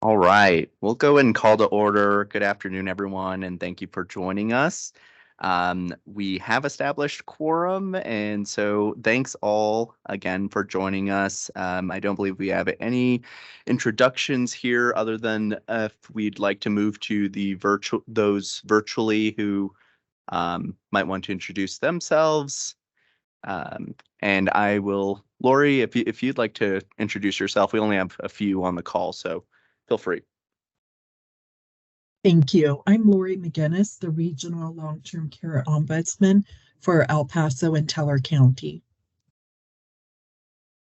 All right, we'll go and call to order. Good afternoon, everyone, and thank you for joining us. We have established quorum, and so thanks all again for joining us. I don't believe we have any introductions here other than if we'd like to move to the those virtually who might want to introduce themselves. And I will, Lori, if you'd like to introduce yourself, we only have a few on the call, so feel free. Thank you. I'm Lori McGinnis, the Regional Long-Term Care Ombudsman for El Paso and Teller County.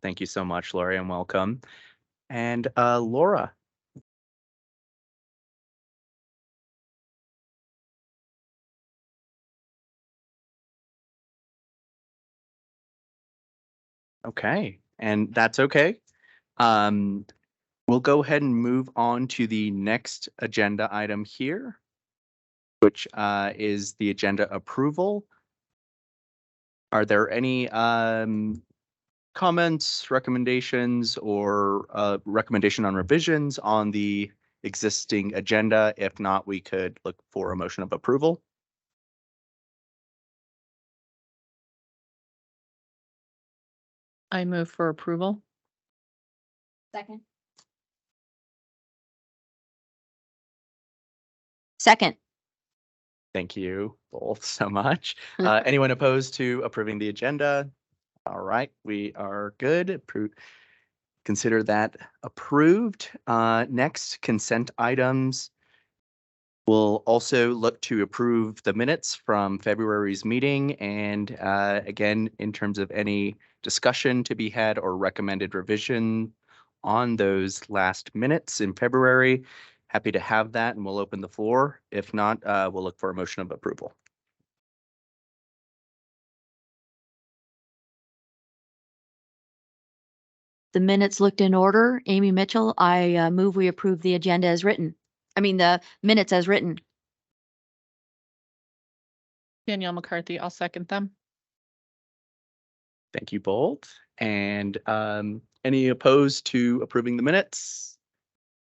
Thank you so much, Lori, and welcome. And Laura. Okay, and that's okay. We'll go ahead and move on to the next agenda item here, which is the agenda approval. Are there any comments, recommendations, or recommendation on revisions on the existing agenda? If not, we could look for a motion of approval. I move for approval. Second. Second. Thank you both so much. Anyone opposed to approving the agenda? All right, we are good. Consider that approved. Next, consent items. We'll also look to approve the minutes from February's meeting. And again, in terms of any discussion to be had or recommended revision on those last minutes in February, happy to have that, and we'll open the floor. If not, we'll look for a motion of approval. The minutes looked in order. Amy Mitchell, I move we approve the agenda as written. I mean, the minutes as written. Danielle McCarthy, I'll second them. Thank you both. And any opposed to approving the minutes?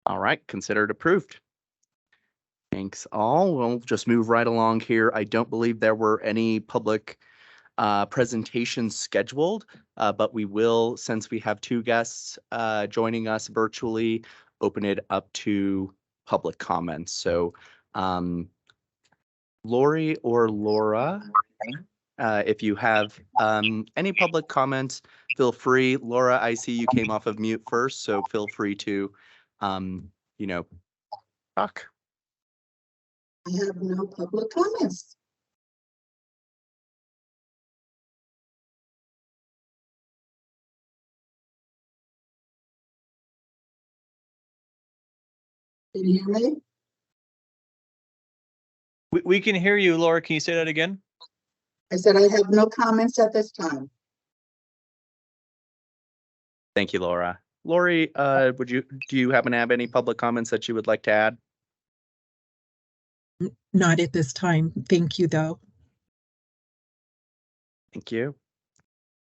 All right, considered approved. Thanks all. We'll just move right along here. I don't believe there were any public presentations scheduled, but we will, since we have two guests joining us virtually, open it up to public comments. So Lori or Laura, if you have any public comments, feel free. Laura, I see you came off of mute first, so feel free to, talk. I have no public comments. Can you hear me? We can hear you, Laura. Can you say that again? I said I have no comments at this time. Thank you, Laura. Lori, do you happen to have any public comments that you would like to add? Not at this time. Thank you, though. Thank you.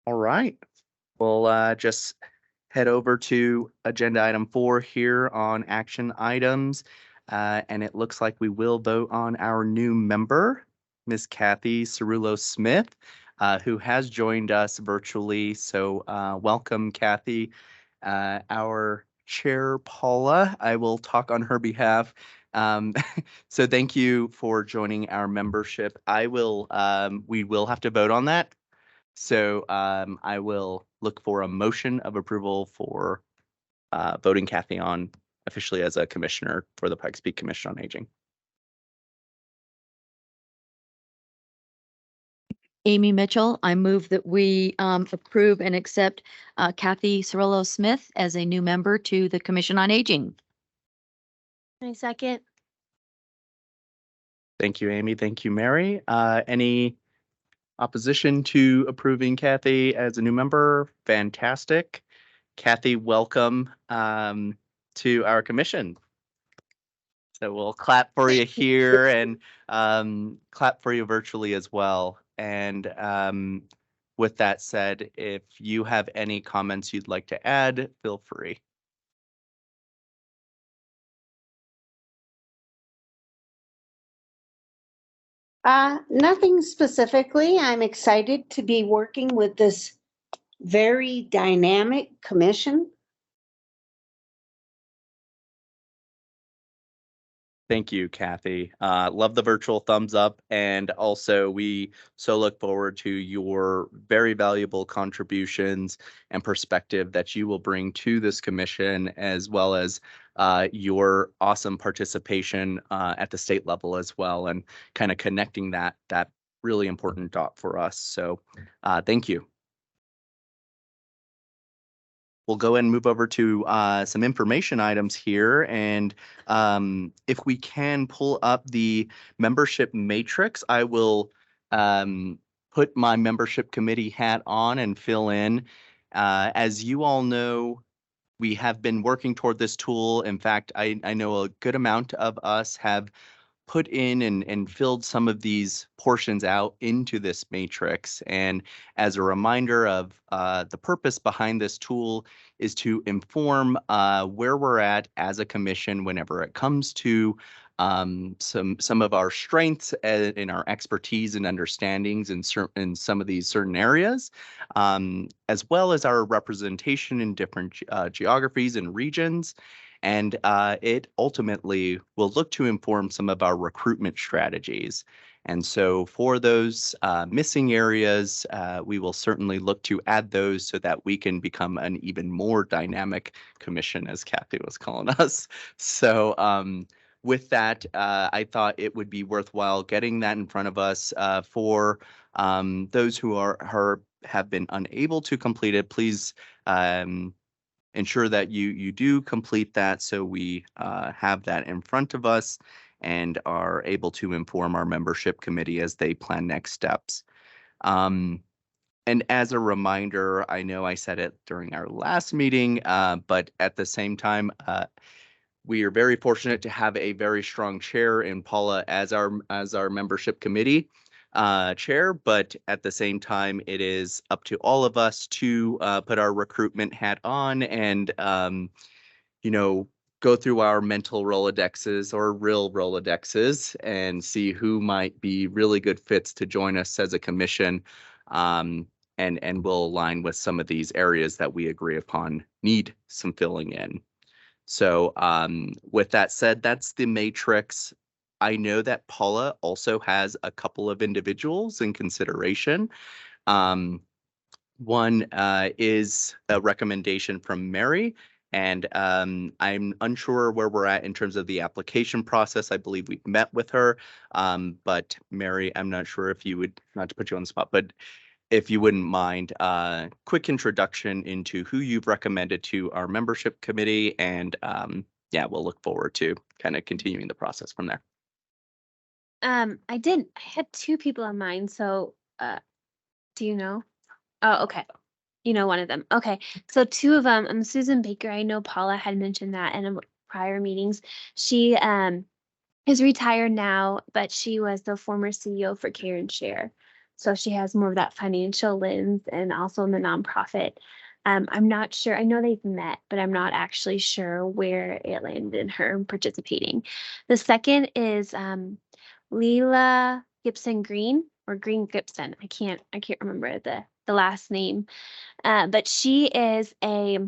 All right. We'll just head over to agenda item 4 here on action items. And it looks like we will vote on our new member, Ms. Kathy Cerullo-Smith, who has joined us virtually. So welcome, Kathy. Our chair, Paula, I will talk on her behalf. So thank you for joining our membership. We will have to vote on that. So I will look for a motion of approval for voting Kathy on officially as a commissioner for the Pikes Peak Commission on Aging. Amy Mitchell, I move that we approve and accept Kathy Cerullo-Smith as a new member to the Commission on Aging. I second. Thank you, Amy. Thank you, Mary. Any opposition to approving Kathy as a new member? Fantastic. Kathy, welcome to our commission. So we'll clap for you here and clap for you virtually as well. And with that said, if you have any comments you'd like to add, feel free. Nothing specifically. I'm excited to be working with this very dynamic commission. Thank you, Kathy. Love the virtual thumbs up. And also, we so look forward to your very valuable contributions and perspective that you will bring to this commission, as well as your awesome participation at the state level as well, and kind of connecting that really important dot for us. So thank you. We'll go ahead and move over to some information items here. And if we can pull up the membership matrix, I will put my membership committee hat on and fill in. As you all know, we have been working toward this tool. In fact, I know a good amount of us have put in and filled some of these portions out into this matrix. And as a reminder of the purpose behind this tool is to inform where we're at as a commission whenever it comes to some of our strengths in our expertise and understandings in some of these certain areas, as well as our representation in different geographies and regions. And it ultimately will look to inform some of our recruitment strategies. And so for those missing areas, we will certainly look to add those so that we can become an even more dynamic commission, as Kathy was calling us. So with that, I thought it would be worthwhile getting that in front of us for those who have been unable to complete it. Please ensure that you do complete that so we have that in front of us and are able to inform our membership committee as they plan next steps. And as a reminder, I know I said it during our last meeting, but at the same time, we are very fortunate to have a very strong chair in Paula as our membership committee chair, but at the same time, it is up to all of us to put our recruitment hat on and, go through our mental Rolodexes or real Rolodexes and see who might be really good fits to join us as a commission. And will align with some of these areas that we agree upon need some filling in. So with that said, that's the matrix. I know that Paula also has a couple of individuals in consideration. One is a recommendation from Mary, and I'm unsure where we're at in terms of the application process. I believe we've met with her, but Mary, I'm not sure if you would, not to put you on the spot, but if you wouldn't mind, quick introduction into who you've recommended to our membership committee, and yeah, we'll look forward to kind of continuing the process from there. I had two people in mind, so do you know? Oh, okay. You know one of them. Okay. So two of them, Susan Baker. I know Paula had mentioned that in prior meetings. She is retired now, but she was the former CEO for Care and Share. So she has more of that financial lens and also in the nonprofit. I'm not sure. I know they've met, but I'm not actually sure where it landed in her participating. The second is Leela Gibson Green or Green Gibson. I can't remember the last name. But she is a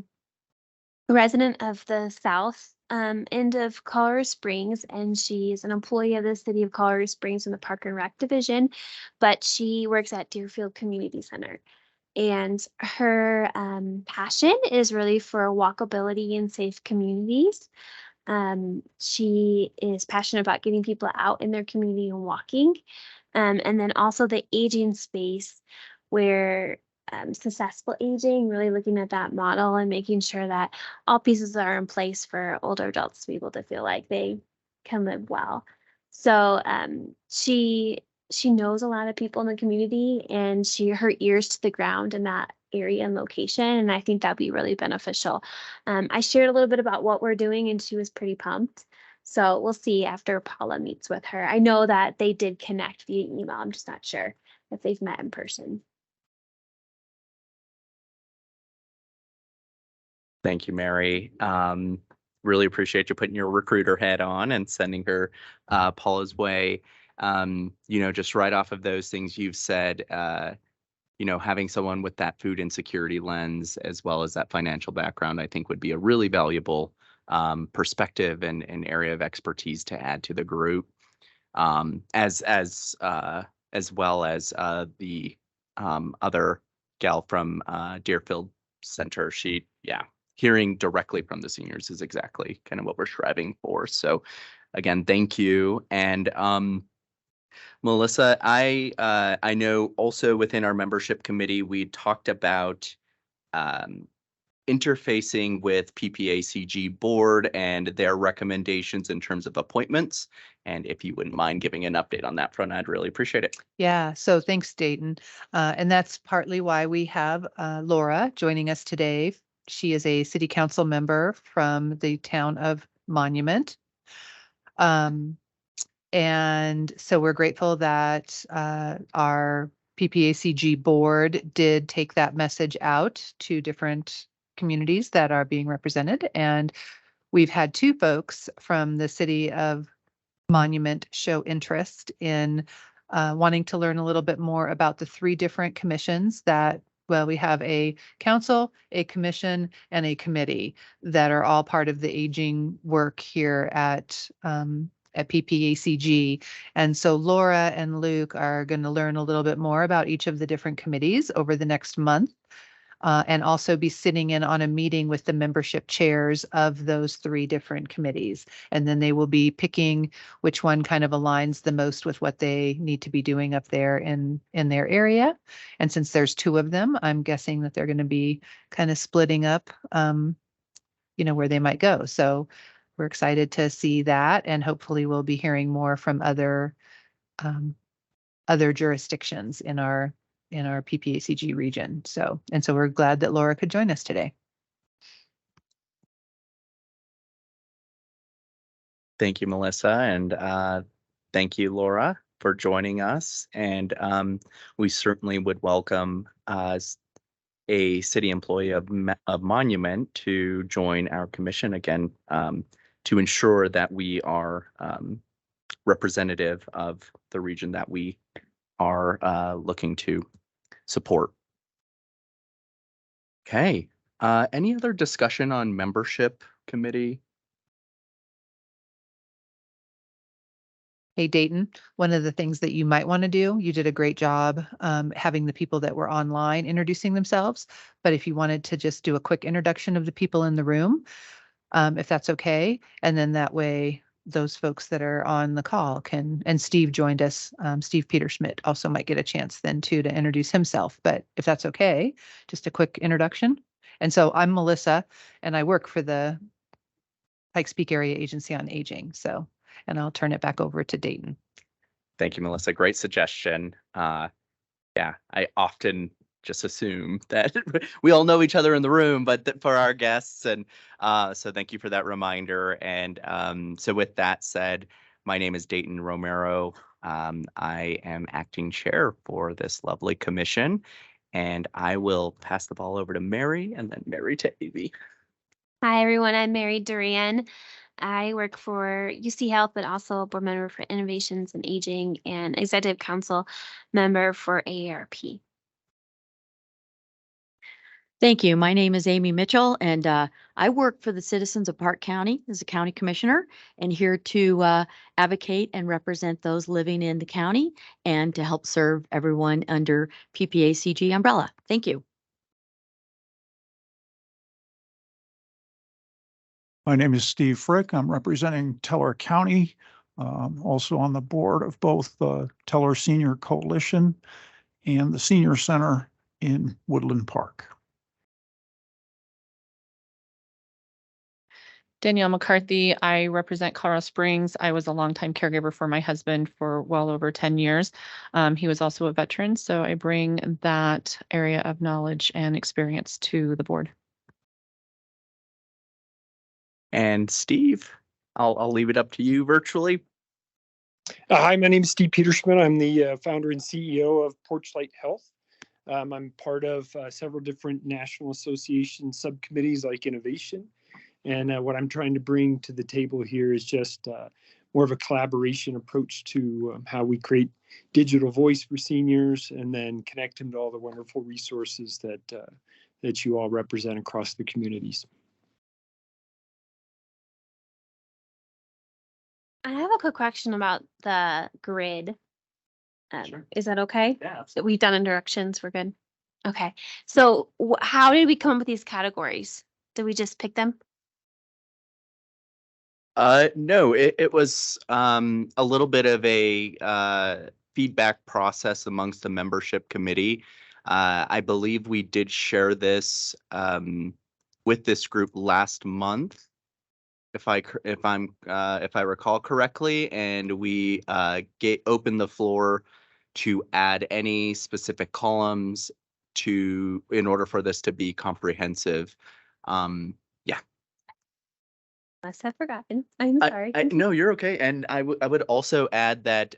resident of the south end of Colorado Springs, and she's an employee of the city of Colorado Springs in the Park and Rec division, but she works at Deerfield Community Center. And her passion is really for walkability and safe communities. She is passionate about getting people out in their community and walking. And then also the aging space where successful aging, really looking at that model and making sure that all pieces are in place for older adults to be able to feel like they can live well. So she knows a lot of people in the community, and her ears to the ground in that area and location, and I think that'd be really beneficial. I shared a little bit about what we're doing, and she was pretty pumped. So we'll see after Paula meets with her. I know that they did connect via email. I'm just not sure if they've met in person. Thank you, Mary. Really appreciate you putting your recruiter hat on and sending her Paula's way. Just right off of those things you've said, having someone with that food insecurity lens as well as that financial background, I think would be a really valuable perspective and an area of expertise to add to the group, as well as the other gal from Deerfield Center. Hearing directly from the seniors is exactly kind of what we're striving for. So again, thank you. And Melissa, I know also within our membership committee, we talked about interfacing with PPACG board and their recommendations in terms of appointments. And if you wouldn't mind giving an update on that front, I'd really appreciate it. Yeah, so thanks, Dayton. And that's partly why we have Laura joining us today. She is a city council member from the town of Monument. And so we're grateful that our PPACG board did take that message out to different communities that are being represented. And we've had 2 folks from the city of Monument show interest in wanting to learn a little bit more about the 3 different commissions that, well, we have a council, a commission, and a committee that are all part of the aging work here at PPACG. And so Laura and Luke are going to learn a little bit more about each of the different committees over the next month, and also be sitting in on a meeting with the membership chairs of those 3 different committees. And then they will be picking which one kind of aligns the most with what they need to be doing up there in their area. And since there's 2 of them, I'm guessing that they're going to be kind of splitting up, where they might go. So we're excited to see that, and hopefully we'll be hearing more from other jurisdictions in our PPACG region. So we're glad that Laura could join us today. Thank you, Melissa, and thank you, Laura, for joining us. And we certainly would welcome a city employee of Monument to join our commission again, to ensure that we are representative of the region that we are looking to support. Okay. Any other discussion on membership committee? Hey, Dayton, one of the things that you might want to do, you did a great job having the people that were online introducing themselves. But if you wanted to just do a quick introduction of the people in the room, if that's okay. And then that way, those folks that are on the call can, and Steve joined us, Steve Peter Schmidt also might get a chance then too to introduce himself. But if that's okay, just a quick introduction. And so I'm Melissa, and I work for the Pikes Peak Area Agency on Aging. So, and I'll turn it back over to Dayton. Thank you, Melissa. Great suggestion. Yeah, I often just assume that we all know each other in the room, but for our guests. And so thank you for that reminder. And so with that said, my name is Dayton Romero. I am acting chair for this lovely commission, and I will pass the ball over to Mary and then Mary to Avie. Hi, everyone. I'm Mary Durian. I work for UC Health, but also a board member for Innovations in Aging and executive council member for AARP. Thank you. My name is Amy Mitchell, and I work for the citizens of Park County as a county commissioner, and here to advocate and represent those living in the county and to help serve everyone under PPACG umbrella. Thank you. My name is Steve Frick. I'm representing Teller County, also on the board of both the Teller Senior Coalition and the Senior Center in Woodland Park. Danielle McCarthy, I represent Colorado Springs. I was a longtime caregiver for my husband for well over 10 years. He was also a veteran, so I bring that area of knowledge and experience to the board. And Steve, I'll leave it up to you virtually. Hi, my name is Steve Peter Schmidt. I'm the founder and CEO of Porchlight Health. I'm part of several different national association subcommittees like Innovation. And what I'm trying to bring to the table here is just more of a collaboration approach to how we create digital voice for seniors and then connect them to all the wonderful resources that you all represent across the communities. I have a quick question about the grid. Sure. Is that okay? Yeah. That we've done in directions, we're good. Okay, so how did we come up with these categories? Did we just pick them? No, it was a little bit of a feedback process amongst the membership committee. I believe we did share this with this group last month, if I recall correctly, and we opened the floor to add any specific columns in order for this to be comprehensive. Yeah. Must have forgotten. I'm sorry. No, you're okay. And I would also add that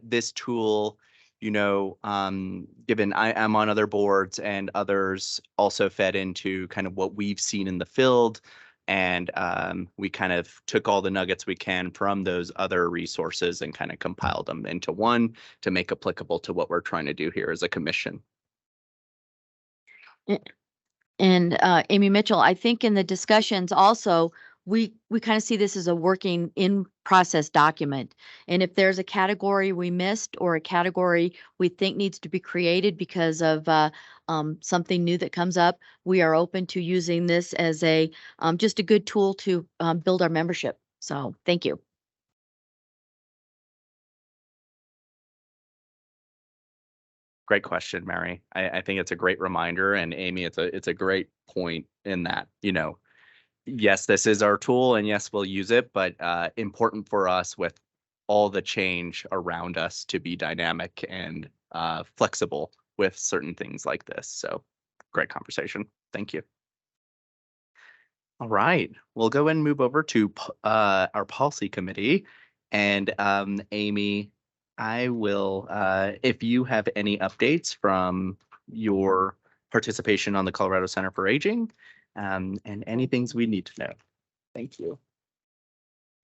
this tool, given I'm on other boards and others also fed into kind of what we've seen in the field. And we kind of took all the nuggets we can from those other resources and kind of compiled them into one to make applicable to what we're trying to do here as a commission. And Amy Mitchell, I think in the discussions also, we kind of see this as a working in process document. And if there's a category we missed or a category we think needs to be created because of something new that comes up, we are open to using this as a just a good tool to build our membership. So thank you. Great question, Mary. I think it's a great reminder, and Amy, it's a great point in that, yes, this is our tool, and yes, we'll use it, but important for us with all the change around us to be dynamic and flexible with certain things like this. So great conversation. Thank you. All right, we'll go and move over to our policy committee. And Amy, I will, if you have any updates from your participation on the Colorado Center for Aging, and any things we need to know. Thank you.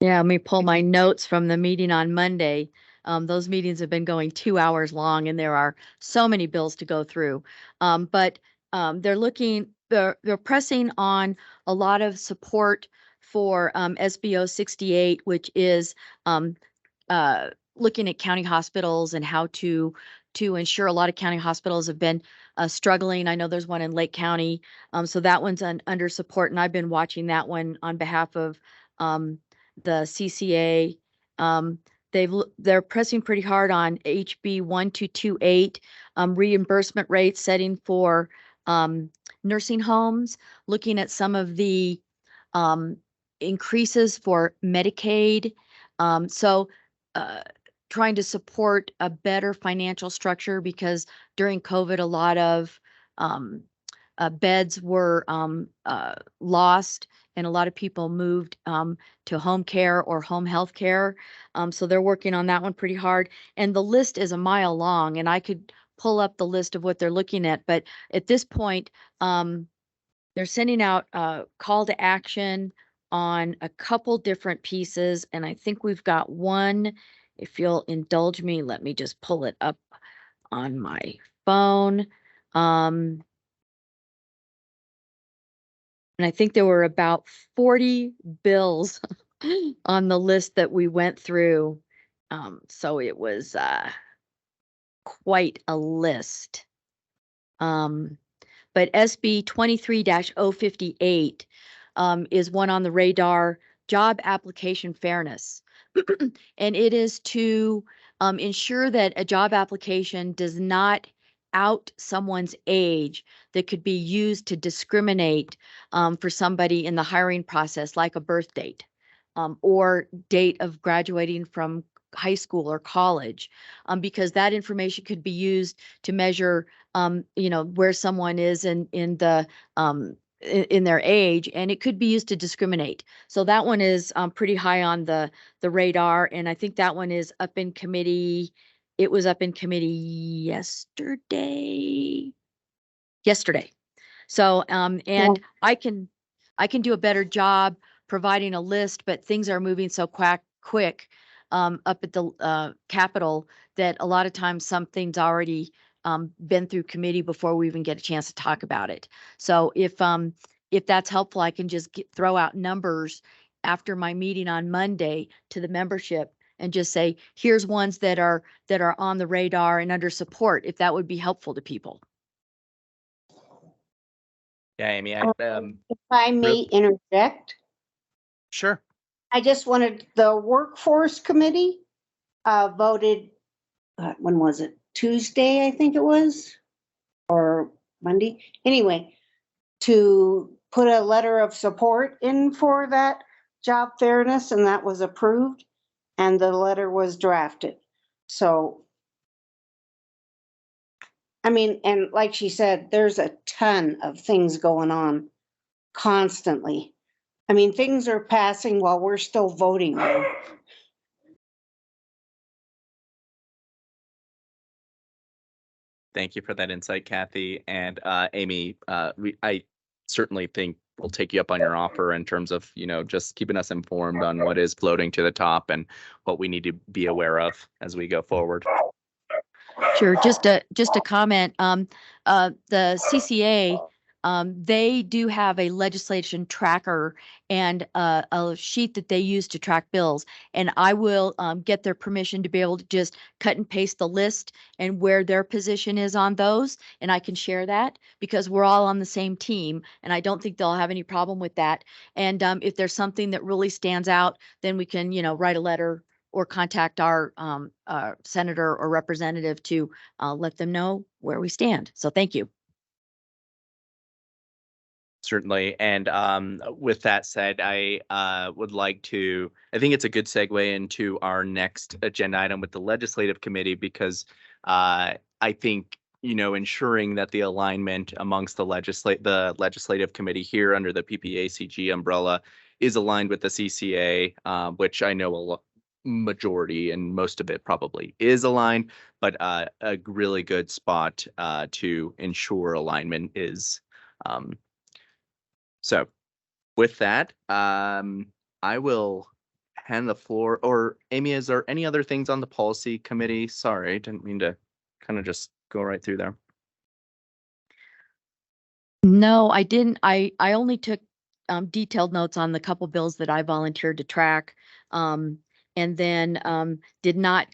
Yeah, let me pull my notes from the meeting on Monday. Those meetings have been going 2 hours long and there are so many bills to go through. But they're pressing on a lot of support for SBO 68, which is looking at county hospitals and how to ensure. A lot of county hospitals have been struggling. I know there's one in Lake County. So that one's under support, and I've been watching that one on behalf of the CCA. They're pressing pretty hard on HB 1228 reimbursement rates setting for nursing homes, looking at some of the increases for Medicaid. Trying to support a better financial structure, because during COVID, a lot of beds were lost and a lot of people moved to home care or home health care. So they're working on that one pretty hard. And the list is a mile long, and I could pull up the list of what they're looking at. But at this point, they're sending out a call to action on a couple different pieces. And I think we've got one. If you'll indulge me, let me just pull it up on my phone. And I think there were about 40 bills on the list that we went through. So it was quite a list. But SB 23-058 is one on the radar, job application fairness. And it is to ensure that a job application does not out someone's age that could be used to discriminate for somebody in the hiring process, like a birth date or date of graduating from high school or college, because that information could be used to measure, where someone is in the in their age, and it could be used to discriminate. So that one is pretty high on the radar, and I think that one is up in committee. It was up in committee yesterday. So and yeah. I can do a better job providing a list, but things are moving so quick up at the Capitol, that a lot of times something's already been through committee before we even get a chance to talk about it. So if that's helpful, I can just throw out numbers after my meeting on Monday to the membership and just say, here's ones that are on the radar and under support, if that would be helpful to people. Yeah, Amy, If I may interject, sure. I just wanted, the workforce committee voted, when was it? Tuesday, I think it was, or Monday. Anyway, to put a letter of support in for that job fairness, and that was approved, and the letter was drafted. So, I mean, and like she said, there's a ton of things going on constantly. I mean, things are passing while we're still voting on them. Thank you for that insight, Kathy. And Amy, I certainly think we'll take you up on your offer in terms of, just keeping us informed on what is floating to the top and what we need to be aware of as we go forward. Sure. Just a comment. The CCA, they do have a legislation tracker and a sheet that they use to track bills. And I will get their permission to be able to just cut and paste the list and where their position is on those. And I can share that because we're all on the same team. And I don't think they'll have any problem with that. And if there's something that really stands out, then we can, write a letter or contact our senator or representative to let them know where we stand. So thank you. Certainly. And with that said, I would like to, I think it's a good segue into our next agenda item with the legislative committee, because I think, ensuring that the alignment amongst the legislative committee here under the PPACG umbrella is aligned with the CCA, which I know a majority and most of it probably is aligned, but a really good spot to ensure alignment is. So with that, I will hand the floor, or Amy, is there any other things on the policy committee? Sorry, didn't mean to kind of just go right through there. No, I didn't. I only took detailed notes on the couple bills that I volunteered to track, and then did not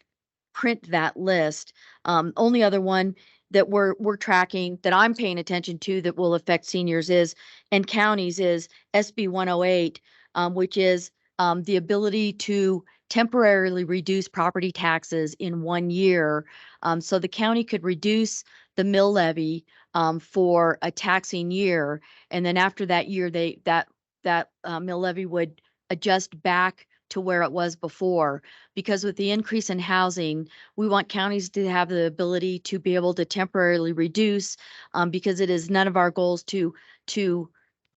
print that list. Only other one that we're tracking that I'm paying attention to that will affect seniors and counties is SB 108, which is the ability to temporarily reduce property taxes in 1 year. So the county could reduce the mill levy for a taxing year, and then after that year, that mill levy would adjust back to where it was before. Because with the increase in housing, we want counties to have the ability to be able to temporarily reduce, because it is none of our goals to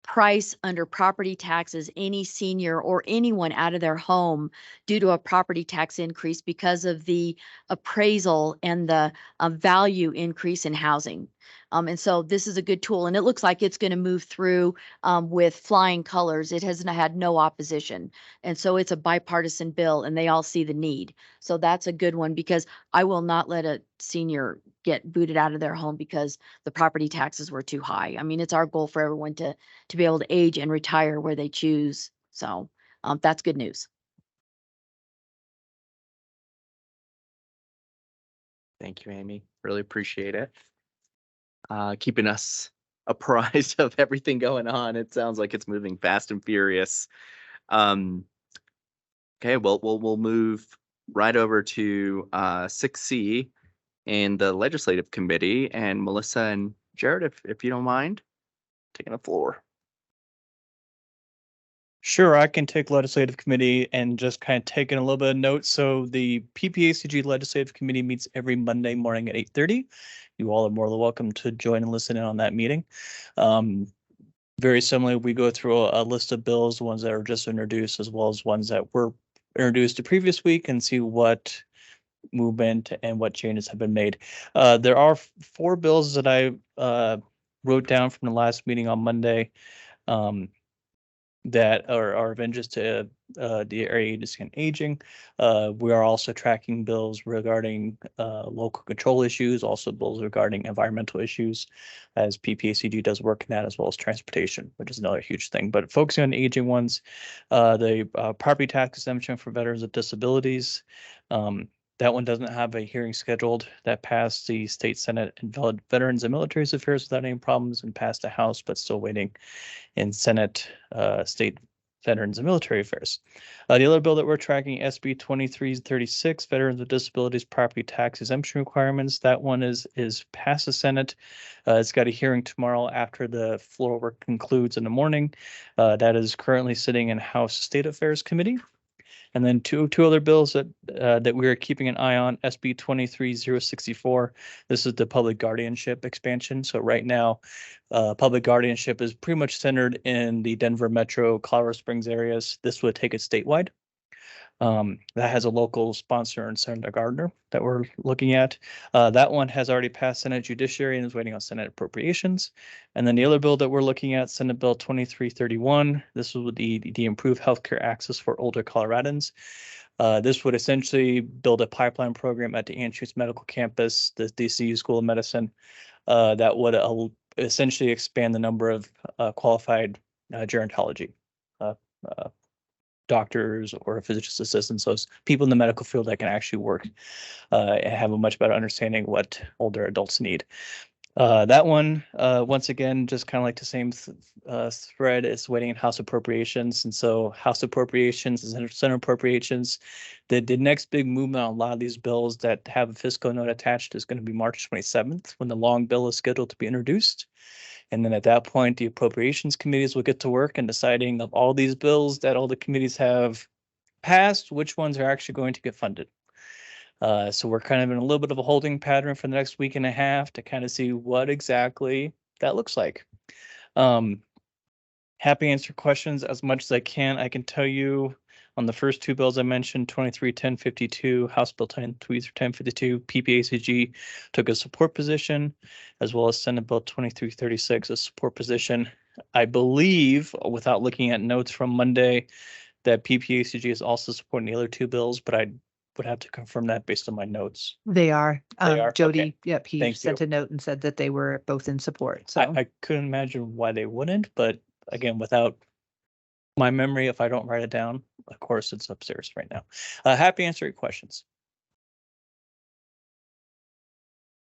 price under property taxes any senior or anyone out of their home due to a property tax increase because of the appraisal and the value increase in housing. And so this is a good tool, and it looks like it's going to move through with flying colors. It has had no opposition. And so it's a bipartisan bill, and they all see the need. So that's a good one, because I will not let a senior get booted out of their home because the property taxes were too high. I mean, it's our goal for everyone to be able to age and retire where they choose. So that's good news. Thank you, Amy. Really appreciate it. Keeping us apprised of everything going on. It sounds like it's moving fast and furious. Okay, well, we'll move right over to 6C and the legislative committee, and Melissa and Jared, if you don't mind taking the floor. Sure, I can take legislative committee and just kind of take in a little bit of notes. So the PPACG legislative committee meets every Monday morning at 8:30. You all are more than welcome to join and listen in on that meeting. Very similarly, we go through a list of bills, the ones that are just introduced, as well as ones that were introduced the previous week, and see what movement and what changes have been made. There are 4 bills that I wrote down from the last meeting on Monday that are of interest to the area agency on aging. We are also tracking bills regarding local control issues, also bills regarding environmental issues, as PPACG does work in that, as well as transportation, which is another huge thing. But focusing on the aging ones, the property tax exemption for veterans with disabilities. That one doesn't have a hearing scheduled. That passed the state senate and veterans and military affairs without any problems and passed the house, but still waiting in senate, state veterans and military affairs. The other bill that we're tracking, SB 2336, veterans with disabilities property tax exemption requirements. That one is past the senate. It's got a hearing tomorrow after the floor work concludes in the morning. That is currently sitting in House State Affairs Committee. And then two other bills that we are keeping an eye on, SB 23064. This is the public guardianship expansion. So right now, public guardianship is pretty much centered in the Denver Metro, Colorado Springs areas. This would take it statewide. That has a local sponsor in Senator Gardner that we're looking at. That one has already passed Senate Judiciary and is waiting on Senate Appropriations. And then the other bill that we're looking at, Senate Bill 2331. This would be the improved healthcare access for older Coloradans. This would essentially build a pipeline program at the Anschutz Medical Campus, the DCU School of Medicine, that would essentially expand the number of qualified gerontology doctors or physician assistants, those people in the medical field that can actually work and have a much better understanding what older adults need. That one, once again, just kind of like the same thread, is waiting in House Appropriations. And so House Appropriations and Senate Appropriations, the next big movement on a lot of these bills that have a fiscal note attached is going to be March 27th, when the long bill is scheduled to be introduced. And then at that point, the appropriations committees will get to work in deciding of all these bills that all the committees have passed, which ones are actually going to get funded. So we're kind of in a little bit of a holding pattern for the next week and a half to kind of see what exactly that looks like. Happy to answer questions as much as I can. I can tell you on the first two bills I mentioned, 231052, House Bill 1052, PPACG took a support position, as well as Senate Bill 2336, a support position. I believe, without looking at notes from Monday, that PPACG is also supporting the other two bills, but I would have to confirm that based on my notes. They are. They are? Jody, Okay. yep, he Thank sent you. a note and said that they were both in support. So I couldn't imagine why they wouldn't, but again, without my memory, if I don't write it down, of course, it's upstairs right now. Happy to answer your questions.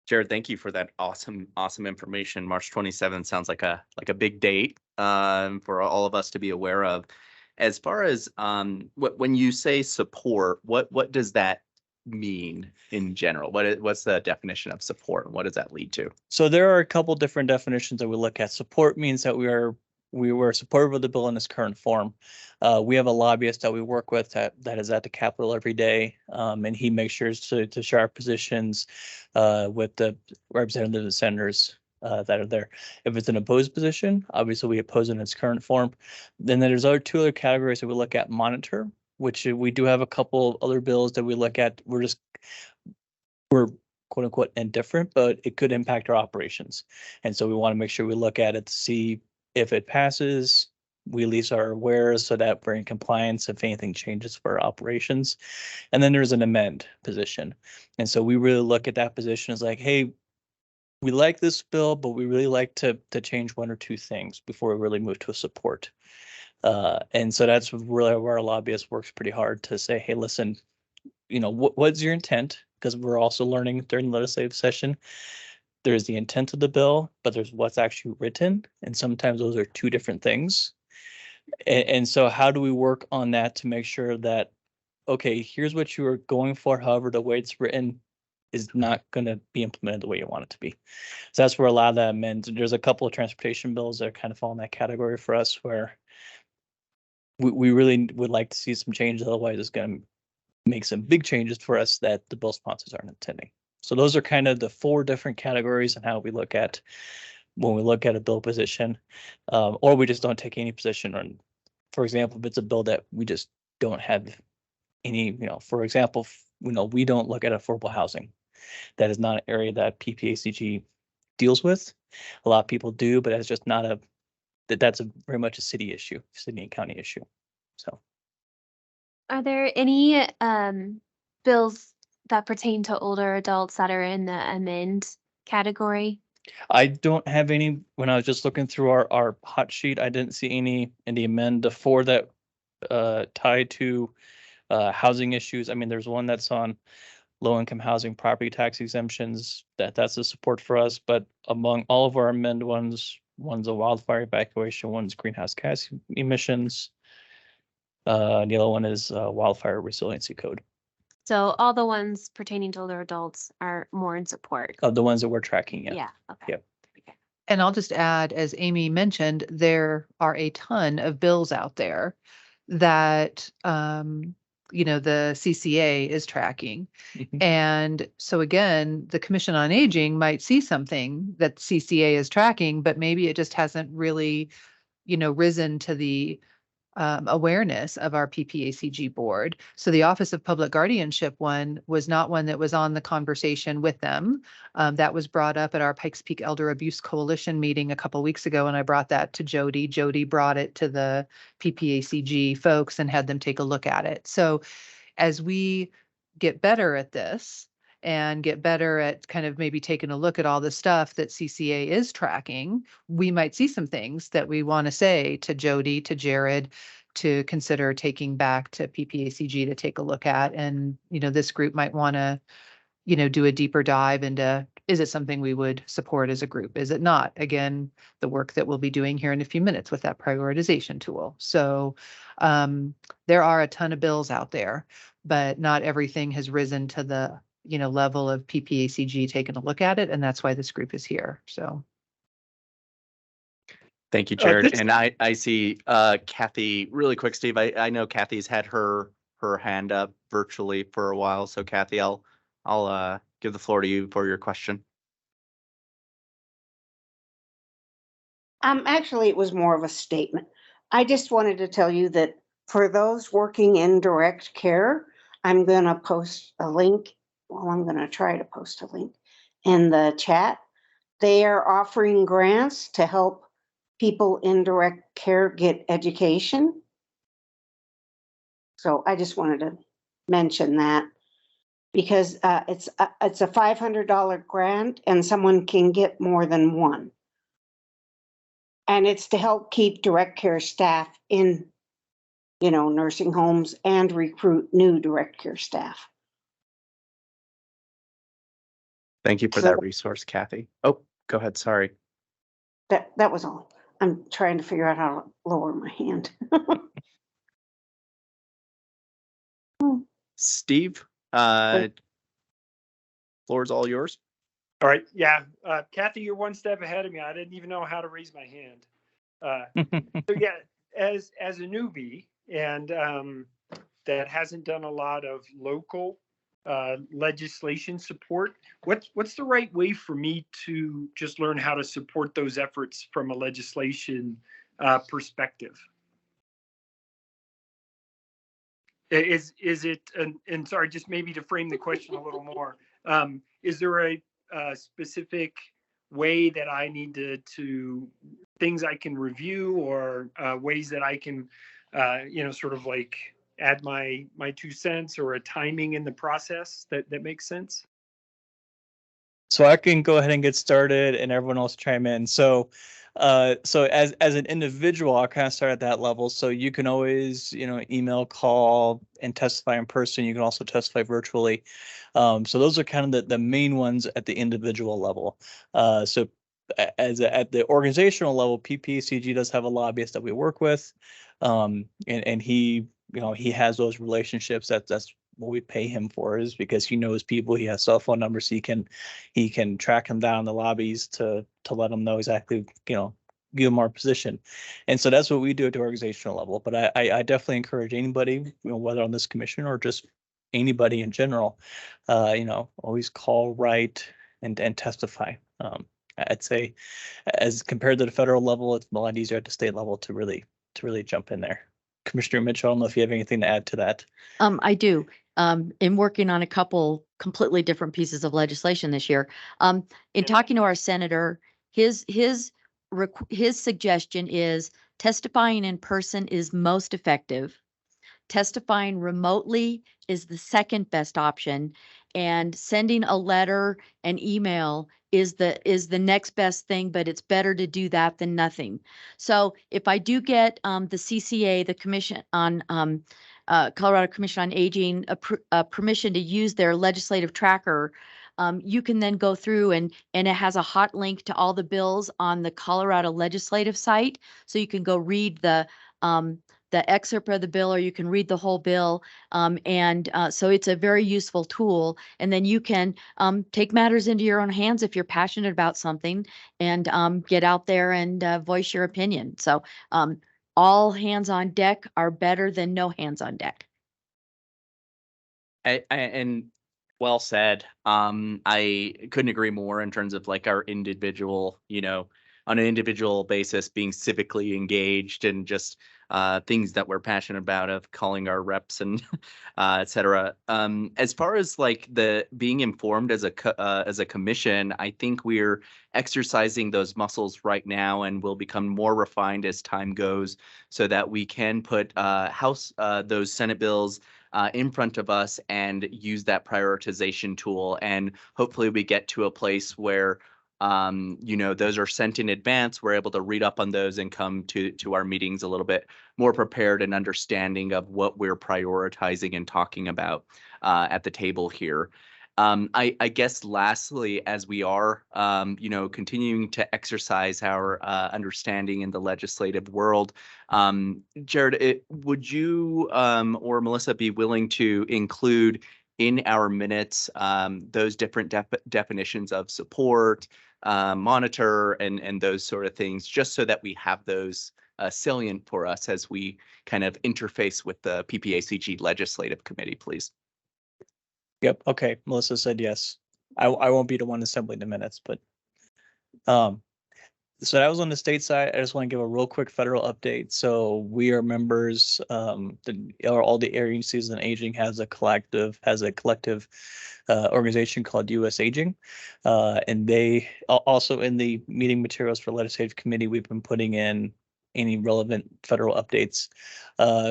Jared, thank you for that awesome information. March 27th sounds like a big date for all of us to be aware of. As far as when you say support, what does that mean in general? What's the definition of support, and what does that lead to? So there are a couple different definitions that we look at. Support means that we were supportive of the bill in its current form. We have a lobbyist that we work with that is at the Capitol every day, and he makes sure to share our positions with the representatives and senators that are there. If it's an opposed position, obviously we oppose it in its current form. Then there's two other categories that we look at: monitor, which we do have a couple of other bills that we look at. We're quote unquote indifferent, but it could impact our operations. And so we want to make sure we look at it to see if it passes, we at least are aware so that we're in compliance if anything changes for our operations. And then there's an amend position. And so we really look at that position as like, hey, we like this bill, but we really like to change one or two things before we really move to a support. And so that's really where our lobbyist works pretty hard to say, hey, listen, what's your intent? Because we're also learning during the legislative session. There's the intent of the bill, but there's what's actually written. And sometimes those are two different things. And so how do we work on that to make sure that, okay, here's what you are going for. However, the way it's written is not going to be implemented the way you want it to be. So that's where a lot of that amends. There's a couple of transportation bills that kind of fall in that category for us where we really would like to see some changes. Otherwise, it's going to make some big changes for us that the bill sponsors aren't intending. So those are kind of the four different categories and how we look at when we look at a bill position, or we just don't take any position on. For example, if it's a bill that we just don't have any, for example, we don't look at affordable housing. That is not an area that PPACG deals with. A lot of people do, but that's just not that's very much a city issue, city and county issue. So. Are there any bills that pertain to older adults that are in the amend category? I don't have any, when I was just looking through our hot sheet, I didn't see any in the amend. The four that tied to housing issues. I mean, there's one that's on low-income housing property tax exemptions, that's a support for us, but among all of our amend ones, one's a wildfire evacuation, one's greenhouse gas emissions. The other one is wildfire resiliency code, So all the ones pertaining to older adults are more in support. of the ones that we're tracking. Yeah. Yeah, okay. Yep. And I'll just add, as Amy mentioned, there are a ton of bills out there that, the CCA is tracking. Mhm. And so again, the Commission on Aging might see something that CCA is tracking, but maybe it just hasn't really, risen to the awareness of our PPACG board. So the Office of Public Guardianship one was not one that was on the conversation with them. That was brought up at our Pikes Peak Elder Abuse Coalition meeting a couple weeks ago, and I brought that to Jody. Jody brought it to the PPACG folks and had them take a look at it. So as we get better at this and get better at kind of maybe taking a look at all the stuff that CCA is tracking, we might see some things that we want to say to Jody, to Jared, to consider taking back to PPACG to take a look at. And, this group might want to, do a deeper dive into, is it something we would support as a group? Is it not? Again, the work that we'll be doing here in a few minutes with that prioritization tool. So there are a ton of bills out there, but not everything has risen to the level of PPACG taking a look at it. And that's why this group is here. So. Thank you, Jared. And I see Kathy, really quick, Steve. I know Kathy's had her hand up virtually for a while. So Kathy, I'll give the floor to you for your question. Actually, it was more of a statement. I just wanted to tell you that for those working in direct care, I'm going to post a link. Well, I'm going to try to post a link in the chat. They are offering grants to help people in direct care get education. So I just wanted to mention that because it's a $500 grant and someone can get more than one. And it's to help keep direct care staff in, nursing homes and recruit new direct care staff. Thank you for that resource, Kathy. Oh, go ahead. Sorry. That was all. I'm trying to figure out how to lower my hand. Steve, floor's all yours. All right. Yeah. Kathy, you're one step ahead of me. I didn't even know how to raise my hand. So yeah, as a newbie and that hasn't done a lot of local legislation support, what's the right way for me to just learn how to support those efforts from a legislation perspective? Is it, and sorry, just maybe to frame the question a little more, is there a specific way that I need to things I can review or ways that I can, sort of like add my 2 cents or a timing in the process that makes sense? So I can go ahead and get started and everyone else chime in. So as an individual, I'll kind of start at that level. So you can always, email, call, and testify in person. You can also testify virtually. So those are kind of the main ones at the individual level. So at the organizational level, PPACG does have a lobbyist that we work with. And he, he has those relationships. That's what we pay him for, is because he knows people, he has cell phone numbers, he can track them down in the lobbies to let them know exactly, give them our position. And so that's what we do at the organizational level. But I definitely encourage anybody, whether on this commission or just anybody in general, always call, write, and testify. I'd say as compared to the federal level, it's a lot easier at the state level to really jump in there. Commissioner Mitchell, I don't know if you have anything to add to that. I do. In working on a couple completely different pieces of legislation this year. In talking to our senator, his suggestion is testifying in person is most effective. testifying remotely is the second best option, and sending a letter and email is the next best thing, but it's better to do that than nothing. So if I do get the CCA, the Commission on Colorado Commission on Aging, permission to use their legislative tracker, you can then go through and it has a hot link to all the bills on the Colorado legislative site. So you can go read the excerpt of the bill, or you can read the whole bill. So it's a very useful tool. And then you can take matters into your own hands if you're passionate about something, and get out there and voice your opinion. So all hands on deck are better than no hands on deck. And well said. I couldn't agree more in terms of like our individual, on an individual basis, being civically engaged and just things that we're passionate about, of calling our reps and et cetera. As far as like the being informed as a commission, I think we're exercising those muscles right now, and will become more refined as time goes, so that we can put those Senate bills in front of us and use that prioritization tool. And hopefully we get to a place where those are sent in advance. We're able to read up on those and come to our meetings a little bit more prepared and understanding of what we're prioritizing and talking about at the table here. I guess lastly, as we are, continuing to exercise our understanding in the legislative world, Jared, would you or Melissa be willing to include in our minutes those different definitions of support, monitor, and those sort of things, just so that we have those salient for us as we kind of interface with the PPACG Legislative Committee, please? Yep. Okay. Melissa said yes. I won't be the one assembling the minutes, but so that was on the state side. I just want to give a real quick federal update. So we are members, all the agencies in aging has a collective organization called US Aging. And they also, in the meeting materials for legislative committee, we've been putting in any relevant federal updates.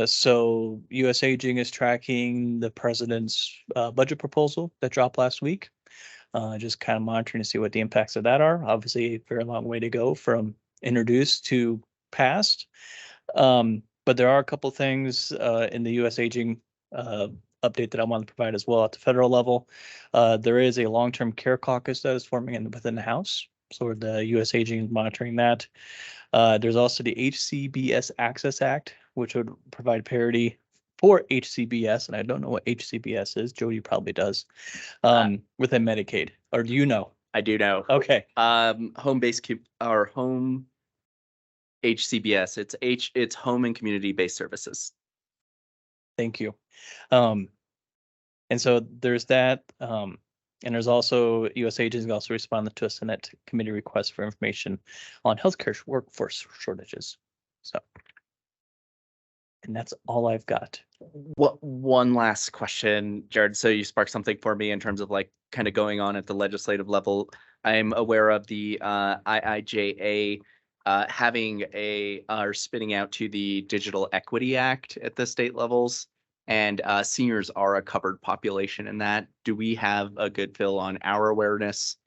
So US Aging is tracking the president's budget proposal that dropped last week. Just kind of monitoring to see what the impacts of that are. Obviously, a very long way to go from introduced to passed. But there are a couple things in the US Aging update that I want to provide as well at the federal level. There is a long-term care caucus that is forming within the House. So the US Aging is monitoring that. There's also the HCBS Access Act, which would provide parity for HCBS, and I don't know what HCBS is. Jody probably does. Within Medicaid, or do you know? I do know. Okay. Home-based or home HCBS. It's home and community-based services. Thank you. And so there's that. And there's also US Aging also responded to a Senate committee request for information on healthcare workforce shortages. So, and that's all I've got. One last question, Jared. So you sparked something for me in terms of like kind of going on at the legislative level. I'm aware of the IIJA having or spinning out to the Digital Equity Act at the state levels, and seniors are a covered population in that. Do we have a good feel on our awareness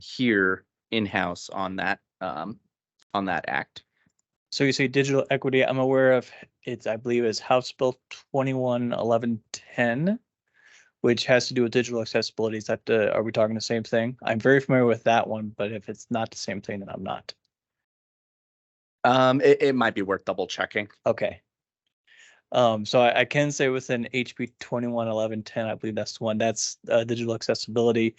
here in-house on that act? So you say digital equity. I'm aware of it's, I believe, is House Bill 211110, which has to do with digital accessibility. Is that are we talking the same thing? I'm very familiar with that one, but if it's not the same thing, then I'm not. It might be worth double checking. Okay. So I can say within HB 211110, I believe that's the one. That's digital accessibility.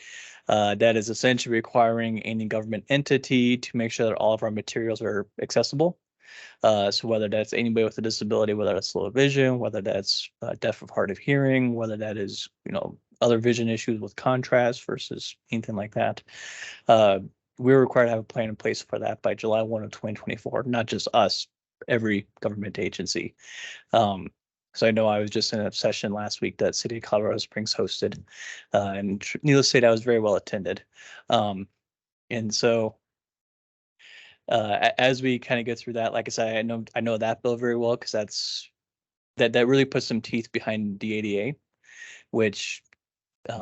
That is essentially requiring any government entity to make sure that all of our materials are accessible. So whether that's anybody with a disability, whether that's low vision, whether that's deaf of hard of hearing, whether that is, other vision issues with contrast versus anything like that. We're required to have a plan in place for that by July 1 of 2024, not just us, every government agency. So I know I was just in a session last week that City of Colorado Springs hosted, and needless to say, that was very well attended. And so as we kind of go through that, like I said, I know that bill very well because that's that really puts some teeth behind the ADA, which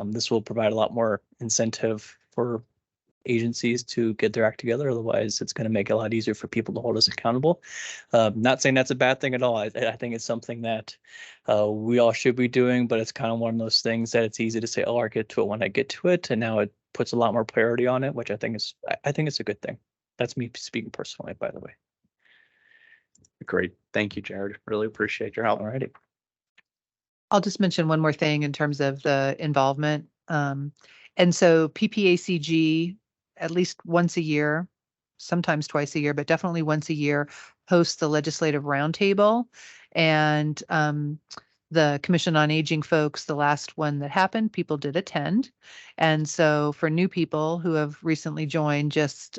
this will provide a lot more incentive for agencies to get their act together. Otherwise, it's going to make it a lot easier for people to hold us accountable. Not saying that's a bad thing at all. I think it's something that we all should be doing, but it's kind of one of those things that it's easy to say, oh, I'll get to it when I get to it. And now it puts a lot more priority on it, which I think is a good thing. That's me speaking personally, by the way. Great. Thank you, Jared. Really appreciate your help. Alrighty. I'll just mention one more thing in terms of the involvement. And so PPACG, at least once a year, sometimes twice a year, but definitely once a year, hosts the legislative roundtable. And the Commission on Aging folks, the last one that happened, people did attend. And so for new people who have recently joined, just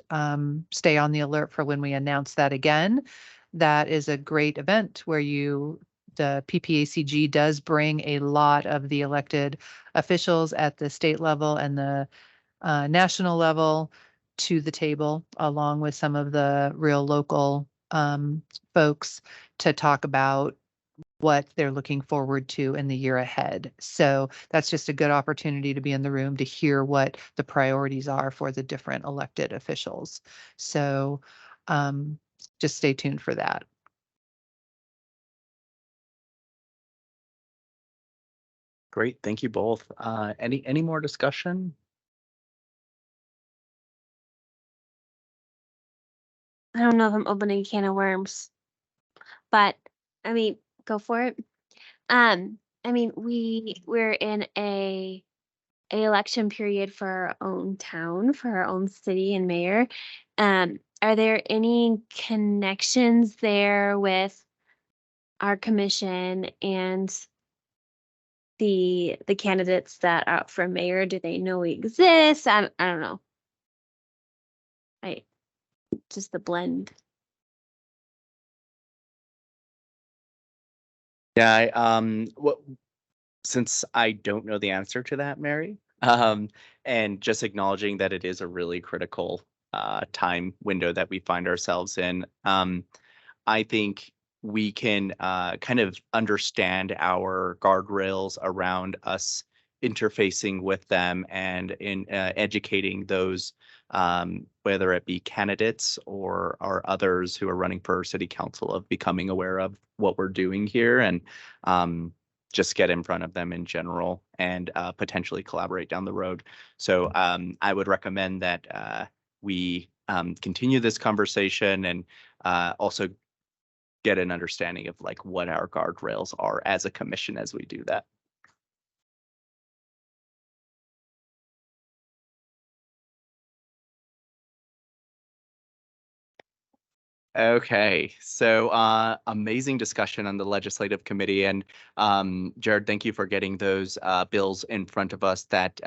stay on the alert for when we announce that again. That is a great event where the PPACG does bring a lot of the elected officials at the state level and the national level to the table, along with some of the real local folks to talk about what they're looking forward to in the year ahead. So that's just a good opportunity to be in the room to hear what the priorities are for the different elected officials. So just stay tuned for that. Great. Thank you both. Any more discussion? I don't know if I'm opening a can of worms, but I mean, go for it. I mean, we're in a election period for our own town, for our own city and mayor. Are there any connections there with our commission and the candidates that are up for mayor? Do they know we exist? I don't know. Just the blend. Yeah, since I don't know the answer to that, Mary, and just acknowledging that it is a really critical time window that we find ourselves in, I think we can kind of understand our guardrails around us interfacing with them and in educating those, whether it be candidates or others who are running for city council, of becoming aware of what we're doing here, and just get in front of them in general and potentially collaborate down the road. So I would recommend that we continue this conversation and also get an understanding of like what our guardrails are as a commission as we do that. Okay, so amazing discussion on the legislative committee, and Jared, thank you for getting those bills in front of us that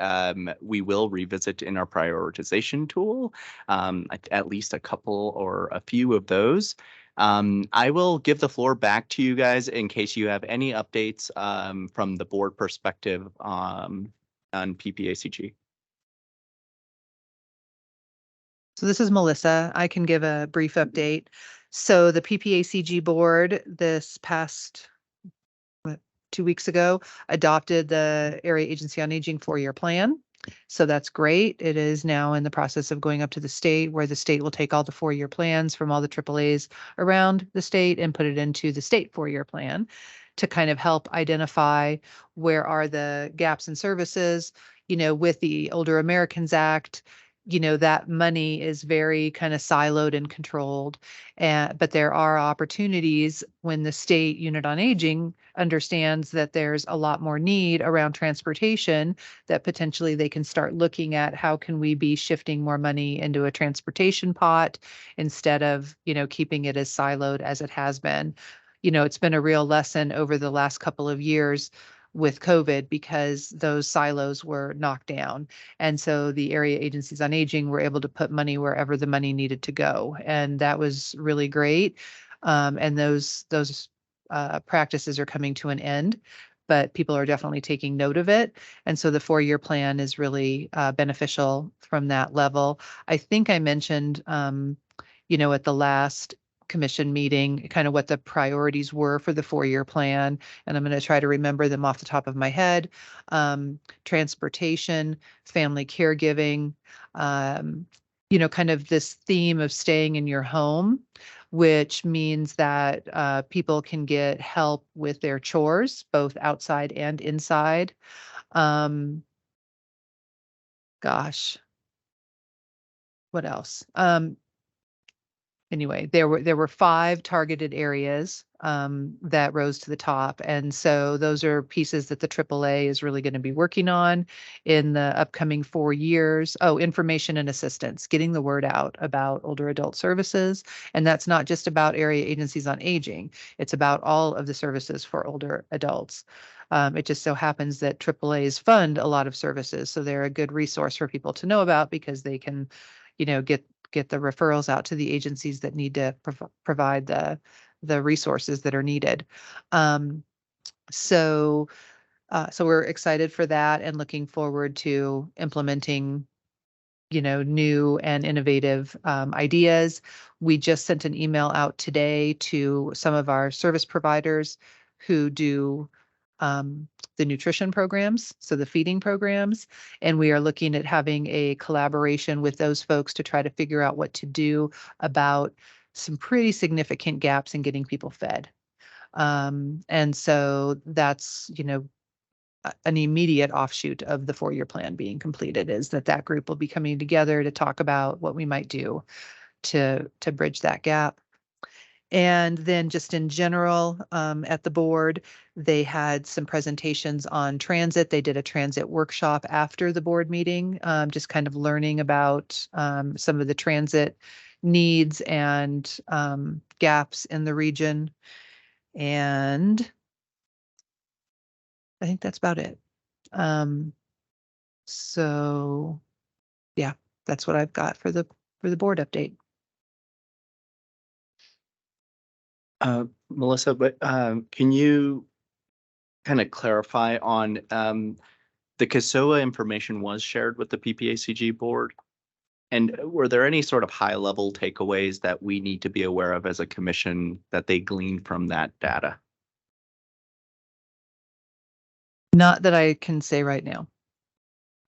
we will revisit in our prioritization tool, at least a couple or a few of those. I will give the floor back to you guys in case you have any updates from the board perspective on PPACG. So this is Melissa. I can give a brief update. So the PPACG board this past 2 weeks ago adopted the Area Agency on Aging 4-year plan. So that's great. It is now in the process of going up to the state, where the state will take all the 4-year plans from all the AAAs around the state and put it into the state 4-year plan to kind of help identify where are the gaps in services. With the Older Americans Act, that money is very kind of siloed and controlled. But there are opportunities when the state unit on aging understands that there's a lot more need around transportation, that potentially they can start looking at how can we be shifting more money into a transportation pot instead of, keeping it as siloed as it has been. It's been a real lesson over the last couple of years with COVID, because those silos were knocked down. And so the area agencies on aging were able to put money wherever the money needed to go. And that was really great. And those practices are coming to an end, but people are definitely taking note of it. And so the 4-year plan is really beneficial from that level. I think I mentioned, at the last commission meeting, kind of what the priorities were for the 4-year plan. And I'm going to try to remember them off the top of my head. Transportation, family caregiving, kind of this theme of staying in your home, which means that people can get help with their chores, both outside and inside. Gosh, what else? Anyway, there were 5 targeted areas that rose to the top. And so those are pieces that the AAA is really going to be working on in the upcoming 4 years. Oh, information and assistance, getting the word out about older adult services. And that's not just about area agencies on aging. It's about all of the services for older adults. It just so happens that AAAs fund a lot of services. So they're a good resource for people to know about because they can, get the referrals out to the agencies that need to provide the resources that are needed. So we're excited for that and looking forward to implementing, new and innovative ideas. We just sent an email out today to some of our service providers who do the nutrition programs, so the feeding programs, and we are looking at having a collaboration with those folks to try to figure out what to do about some pretty significant gaps in getting people fed. And so that's, an immediate offshoot of the 4-year plan being completed, is that group will be coming together to talk about what we might do to bridge that gap. And then just in general, at the board, they had some presentations on transit. They did a transit workshop after the board meeting, just kind of learning about some of the transit needs and gaps in the region. And I think that's about it. So yeah, that's what I've got for the board update. Melissa, but can you kind of clarify on the CASOA information was shared with the PPACG board? And were there any sort of high level takeaways that we need to be aware of as a commission that they gleaned from that data? Not that I can say right now.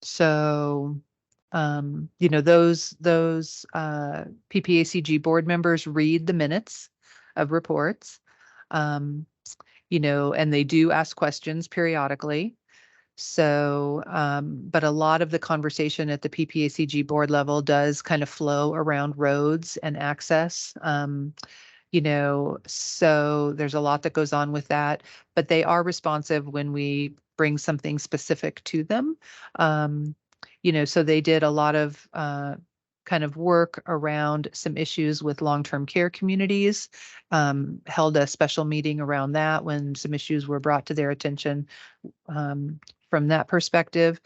So, those PPACG board members read the minutes of reports, and they do ask questions periodically. So, but a lot of the conversation at the PPACG board level does kind of flow around roads and access. So there's a lot that goes on with that, but they are responsive when we bring something specific to them. So they did a lot of kind of work around some issues with long-term care communities, held a special meeting around that when some issues were brought to their attention from that perspective.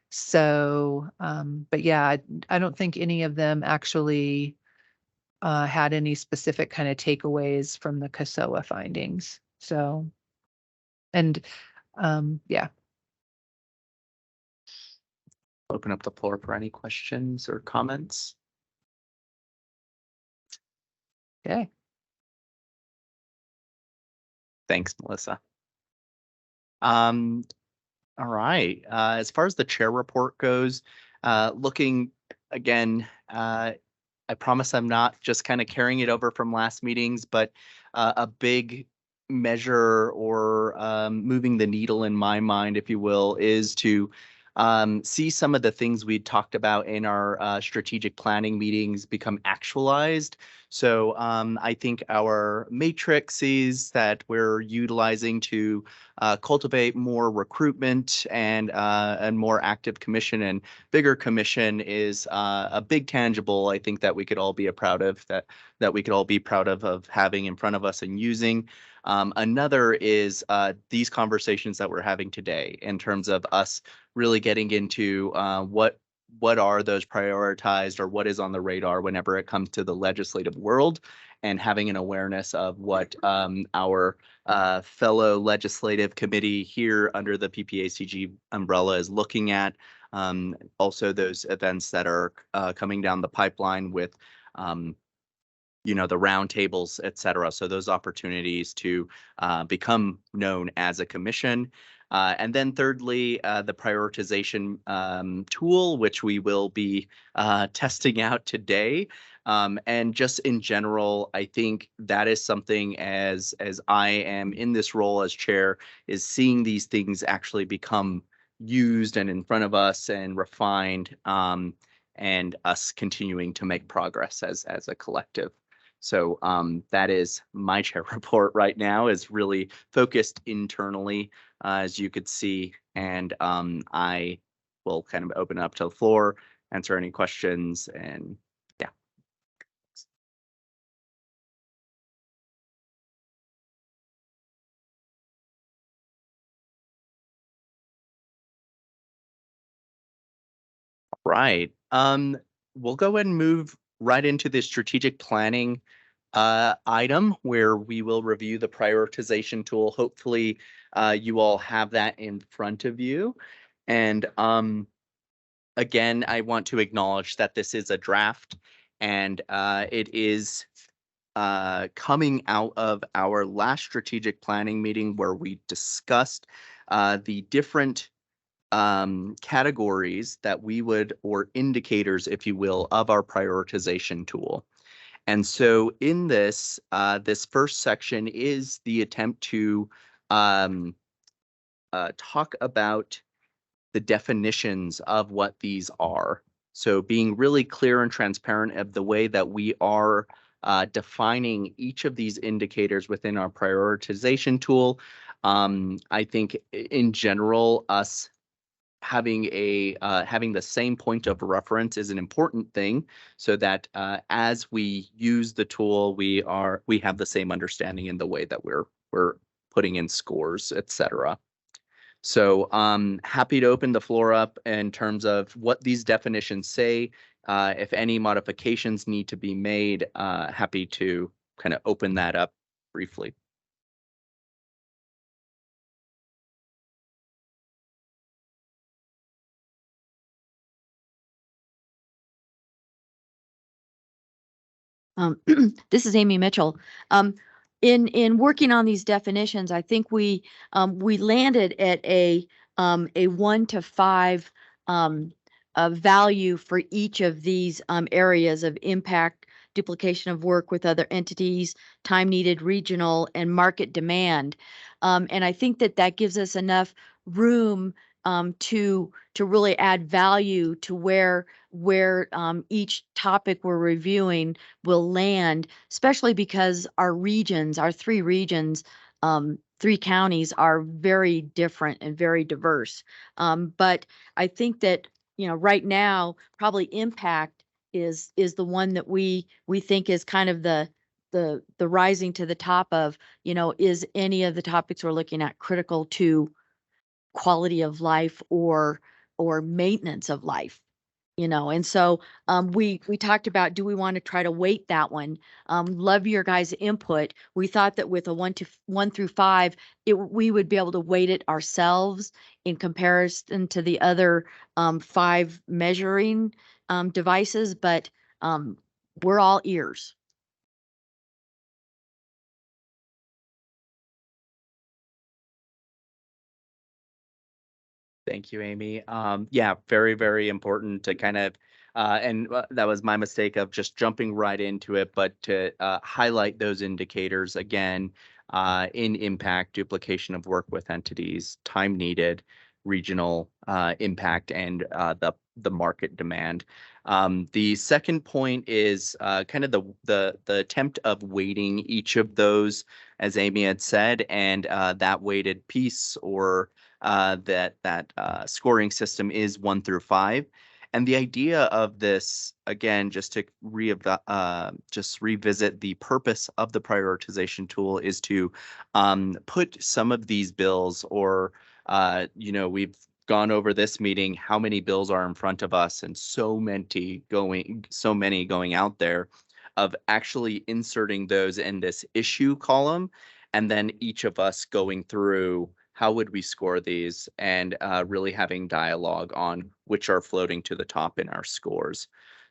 So, but yeah, I don't think any of them actually had any specific kind of takeaways from the CASOA findings. So, and yeah. Open up the floor for any questions or comments. Okay. Thanks, Melissa. All right. As far as the chair report goes, looking again, I promise I'm not just kind of carrying it over from last meetings, but a big measure or moving the needle in my mind, if you will, is to see some of the things we talked about in our strategic planning meetings become actualized. So I think our matrices that we're utilizing to cultivate more recruitment and more active commission and bigger commission is a big tangible, I think, that we could all be proud of, that we could all be proud of having in front of us and using. Another is these conversations that we're having today in terms of us really getting into what are those prioritized or what is on the radar whenever it comes to the legislative world, and having an awareness of what our fellow legislative committee here under the PPACG umbrella is looking at. Also those events that are coming down the pipeline with you know, the roundtables, et cetera. So those opportunities to become known as a commission. And then thirdly, the prioritization tool, which we will be testing out today. And just in general, I think that is something as I am in this role as chair, is seeing these things actually become used and in front of us and refined, and us continuing to make progress as a collective. So that is my chair report right now, is really focused internally, as you could see. And I will kind of open up to the floor, answer any questions, and yeah. Right. We'll go ahead and move right into the strategic planning item, where we will review the prioritization tool. Hopefully, you all have that in front of you. And again, I want to acknowledge that this is a draft, and it is coming out of our last strategic planning meeting, where we discussed the different categories that we would, or indicators, if you will, of our prioritization tool. And so in this, this first section is the attempt to talk about the definitions of what these are. So being really clear and transparent of the way that we are defining each of these indicators within our prioritization tool. I think in general, us having the same point of reference is an important thing, so that as we use the tool, we have the same understanding in the way that we're putting in scores, etc. So happy to open the floor up in terms of what these definitions say. If any modifications need to be made, happy to kind of open that up briefly. This is Amy Mitchell. In working on these definitions, I think we landed at a 1 to 5 value for each of these areas of impact, duplication of work with other entities, time needed, regional, and market demand. And I think that gives us enough room to really add value to where each topic we're reviewing will land, especially because our regions, our 3 regions, 3 counties, are very different and very diverse. But I think that, you know, right now, probably impact is the one that we think is kind of the rising to the top of, you know, is any of the topics we're looking at critical to quality of life or maintenance of life, you know. And so we talked about, do we want to try to weight that one? Love your guys' input. We thought that with a 1 through 5, we would be able to weight it ourselves in comparison to the other 5 measuring devices, but we're all ears. Thank you, Amy. Yeah, very, very important to kind of, and that was my mistake of just jumping right into it, but to highlight those indicators again, in impact, duplication of work with entities, time needed, regional impact, and the market demand. The second point is kind of the attempt of weighting each of those, as Amy had said, and that weighted piece, or that scoring system, is 1 through 5. And the idea of this, again, just to just revisit the purpose of the prioritization tool, is to put some of these bills, or you know, we've gone over this meeting, how many bills are in front of us, and so many going out there, of actually inserting those in this issue column, and then each of us going through how would we score these, and really having dialogue on which are floating to the top in our scores.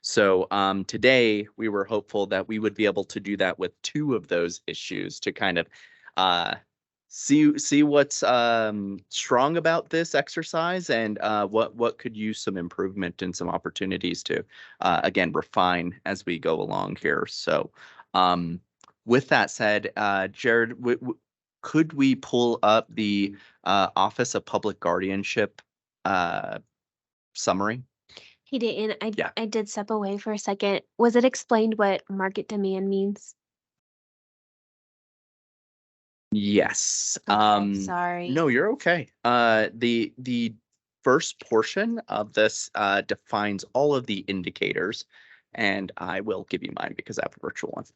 So today we were hopeful that we would be able to do that with 2 of those issues to kind of see what's strong about this exercise and what could use some improvement and some opportunities to again refine as we go along here. So with that said, Jared, could we pull up the Office of Public Guardianship summary? He didn't. Yeah. I did step away for a second. Was it explained what market demand means? Yes. Okay, sorry. No, you're okay. The first portion of this defines all of the indicators, and I will give you mine because I have a virtual one.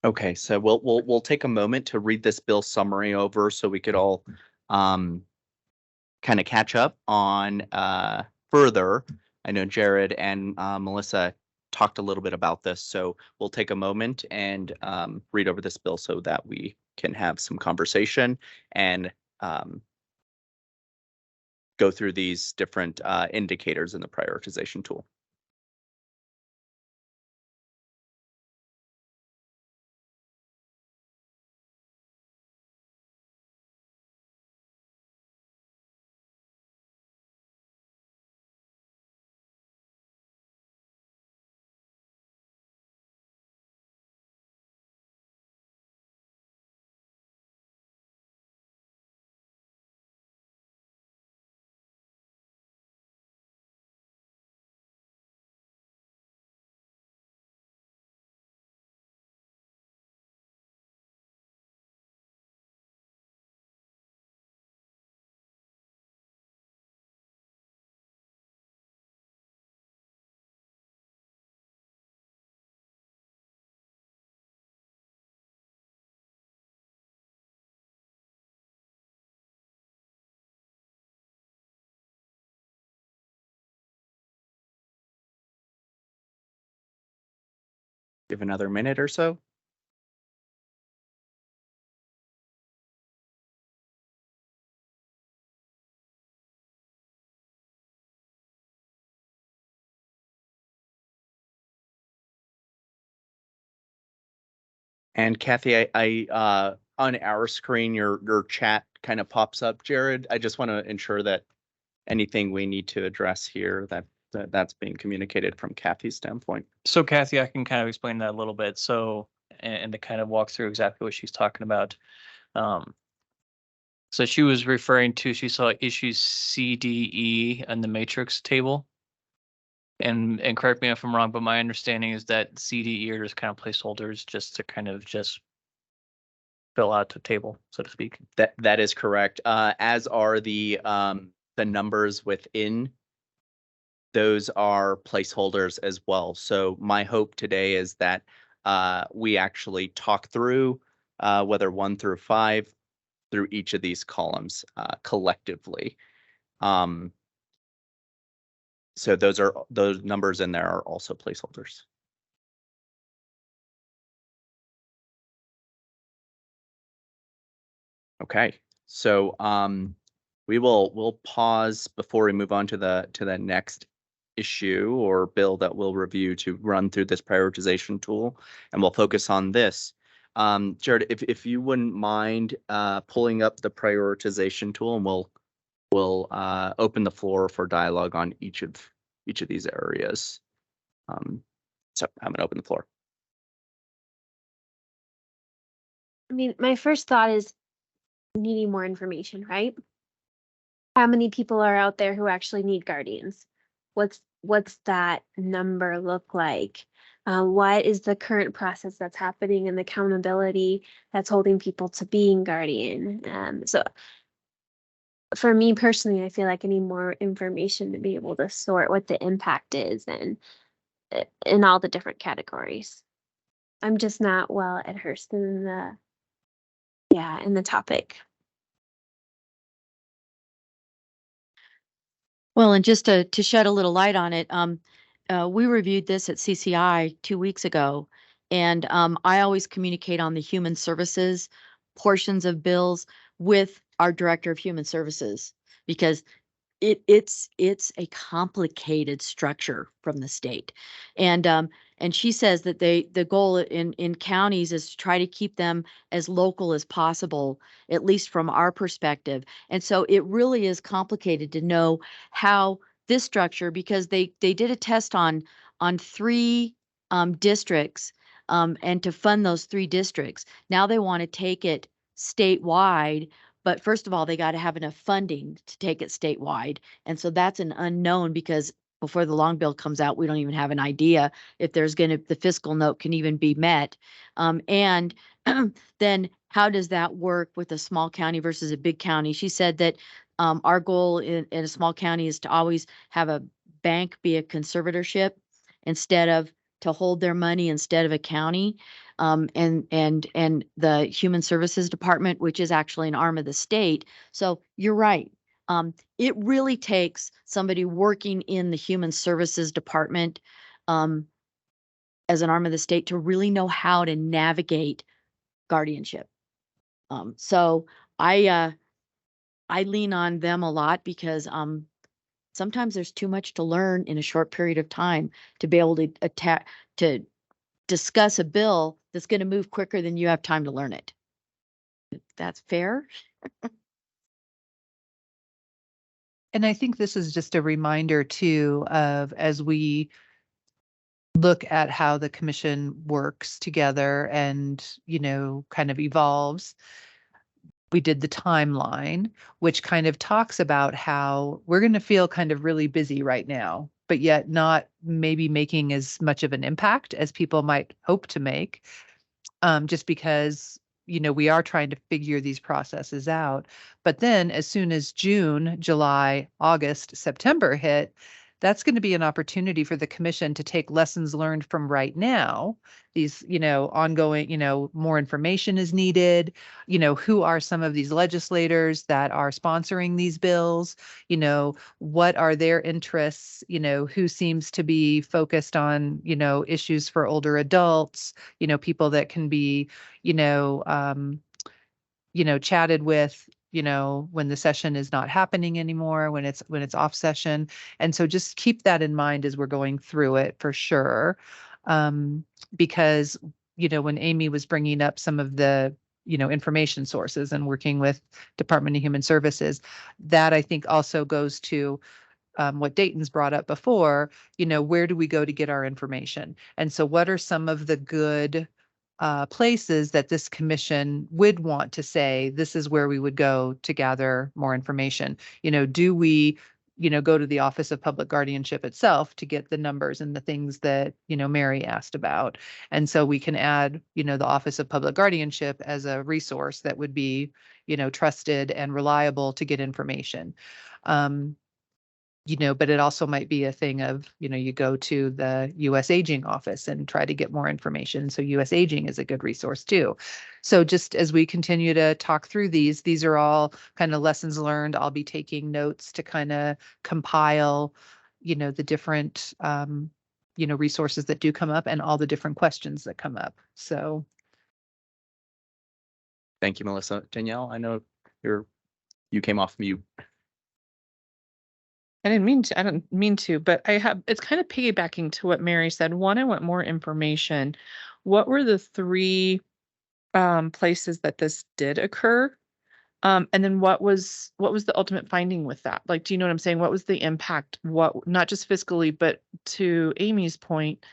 Okay, so we'll take a moment to read this bill summary over so we could all kind of catch up on further. I know Jared and Melissa talked a little bit about this, so we'll take a moment and read over this bill so that we can have some conversation and go through these different indicators in the prioritization tool. Give another minute or so. And Kathy, I on our screen, your chat kind of pops up, Jared. I just want to ensure that anything we need to address here that's being communicated from Kathy's standpoint. So Kathy, I can kind of explain that a little bit. So, and to kind of walk through exactly what she's talking about. So she was referring to, she saw issues C, D, E in the matrix table. And correct me if I'm wrong, but my understanding is that C, D, E are just kind of placeholders just to kind of just fill out the table, so to speak. That is correct. As are the numbers within. Those are placeholders as well. So my hope today is that we actually talk through whether 1 through 5 through each of these columns collectively. So those numbers in there are also placeholders. Okay, so we'll pause before we move on to the next issue or bill that we'll review to run through this prioritization tool, and we'll focus on this. Jared, if you wouldn't mind pulling up the prioritization tool, and we'll open the floor for dialogue on each of these areas. So I'm gonna open the floor. I mean, my first thought is needing more information, right? How many people are out there who actually need guardians? What's that number look like? What is the current process that's happening and the accountability that's holding people to being guardian? So for me personally, I feel like I need more information to be able to sort what the impact is and in all the different categories. I'm just not well versed in the topic. Well, and just to shed a little light on it, we reviewed this at CCI 2 weeks ago, and I always communicate on the human services portions of bills with our director of human services because it's a complicated structure from the state, and she says that the goal in counties is to try to keep them as local as possible, at least from our perspective. And so it really is complicated to know how this structure, because they did a test on three districts, and to fund those three districts. Now they want to take it statewide, but first of all, they got to have enough funding to take it statewide. And so that's an unknown because before the long bill comes out, we don't even have an idea if the fiscal note can even be met. And then how does that work with a small county versus a big county? She said that our goal in a small county is to always have a bank be a conservatorship instead of to hold their money instead of a county. And the Human Services Department, which is actually an arm of the state. So you're right. It really takes somebody working in the Human Services Department as an arm of the state to really know how to navigate guardianship. So I lean on them a lot because sometimes there's too much to learn in a short period of time to be able to discuss a bill that's going to move quicker than you have time to learn it. That's fair. And I think this is just a reminder too of as we look at how the commission works together and, kind of evolves. We did the timeline, which kind of talks about how we're going to feel kind of really busy right now, but yet not maybe making as much of an impact as people might hope to make, just because, we are trying to figure these processes out. But then as soon as June, July, August, September hit, that's going to be an opportunity for the commission to take lessons learned from right now. These, ongoing, more information is needed. Who are some of these legislators that are sponsoring these bills? What are their interests? Who seems to be focused on, issues for older adults, people that can be, chatted with, when the session is not happening anymore, when it's off session. And so just keep that in mind as we're going through it for sure. Because, when Amy was bringing up some of the, information sources and working with Department of Human Services, that I think also goes to what Dayton's brought up before, where do we go to get our information? And so what are some of the good places that this commission would want to say, this is where we would go to gather more information? Do we, go to the Office of Public Guardianship itself to get the numbers and the things that, Mary asked about? And so we can add, the Office of Public Guardianship as a resource that would be, trusted and reliable to get information. But it also might be a thing of, you go to the U.S. Aging office and try to get more information. So U.S. Aging is a good resource too. So just as we continue to talk through these are all kind of lessons learned. I'll be taking notes to kind of compile, the different, resources that do come up and all the different questions that come up. So. Thank you, Melissa. Danielle, I know you came off mute. I didn't mean to, but it's kind of piggybacking to what Mary said. One, I want more information. What were the three places that this did occur? And then what was the ultimate finding with that? Like, do you know what I'm saying? What was the impact? What, not just fiscally, but to Amy's point,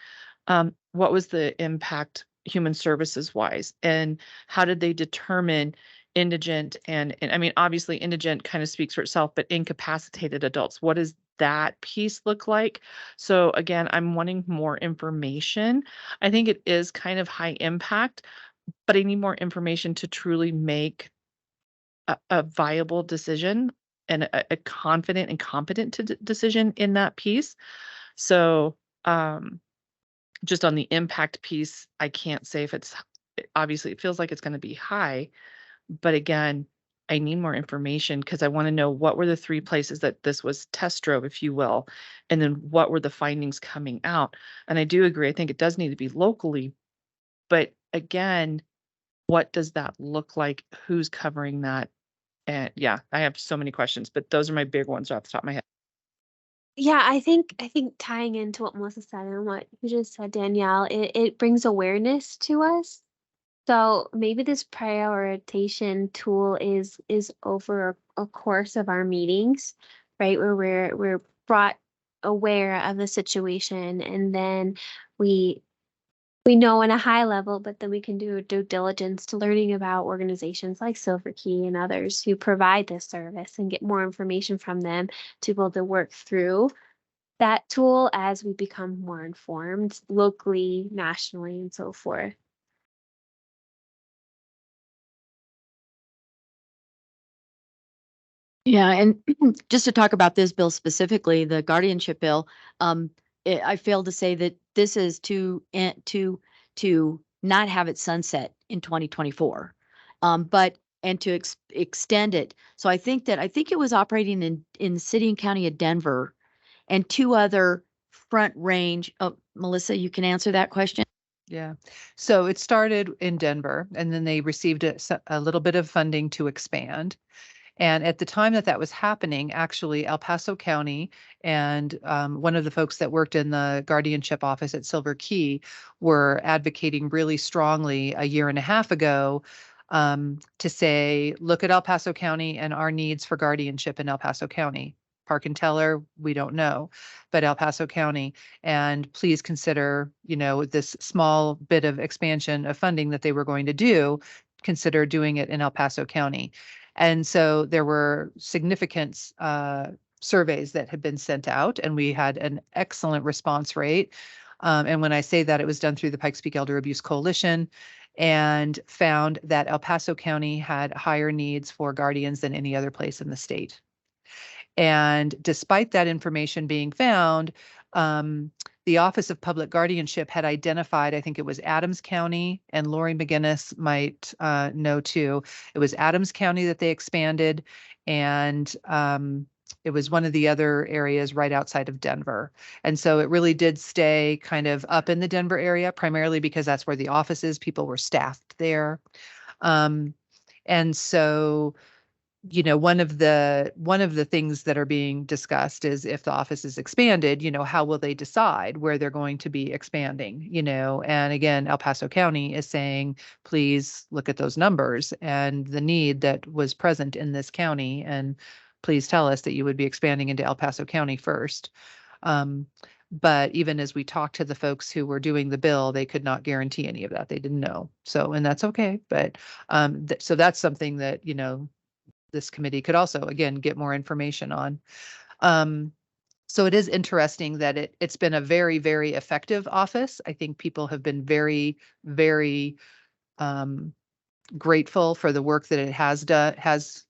what was the impact human services wise? And how did they determine indigent and I mean, obviously indigent kind of speaks for itself, but incapacitated adults, what does that piece look like? So again, I'm wanting more information. I think it is kind of high impact, but I need more information to truly make a viable decision and a confident and competent decision in that piece. So just on the impact piece, I can't say if obviously it feels like it's going to be high, but again, I need more information because I want to know what were the 3 places that this was test drove, if you will, and then what were the findings coming out. And I do agree, I think it does need to be locally, but again, what does that look like? Who's covering that? And yeah, I have so many questions, but those are my big ones off the top of my head. Yeah, I think tying into what Melissa said and what you just said, Danielle, it brings awareness to us. So maybe this prioritization tool is over a course of our meetings, right? Where we're brought aware of the situation, and then we we know on a high level, but then we can do due diligence to learning about organizations like Silver Key and others who provide this service and get more information from them to be able to work through that tool as we become more informed locally, nationally, and so forth. Yeah, and just to talk about this bill specifically, the guardianship bill, I failed to say that this is to not have it sunset in 2024, but and to extend it. So I think it was operating in the city and county of Denver and 2 other Front Range. Oh, Melissa, you can answer that question. Yeah. So it started in Denver and then they received a little bit of funding to expand. And at the time that was happening, actually, El Paso County and one of the folks that worked in the guardianship office at Silver Key were advocating really strongly a year and a half ago to say, look at El Paso County and our needs for guardianship in El Paso County. Park and Teller, we don't know, but El Paso County. And please consider, this small bit of expansion of funding that they were going to do, consider doing it in El Paso County. And so there were significant surveys that had been sent out, and we had an excellent response rate. And when I say that, it was done through the Pikes Peak Elder Abuse Coalition, and found that El Paso County had higher needs for guardians than any other place in the state. And despite that information being found, the Office of Public Guardianship had identified, I think it was Adams County, and Lori McGinnis might know too. It was Adams County that they expanded, and it was one of the other areas right outside of Denver. And so it really did stay kind of up in the Denver area, primarily because that's where the office is. People were staffed there. And so one of the things that are being discussed is if the office is expanded, how will they decide where they're going to be expanding, and again, El Paso County is saying, please look at those numbers and the need that was present in this county. And please tell us that you would be expanding into El Paso County first. But even as we talked to the folks who were doing the bill, they could not guarantee any of that. They didn't know. So, and that's okay. But so that's something that, this committee could also, again, get more information on. So it is interesting that it's been a very, very effective office. I think people have been very, very grateful for the work that it has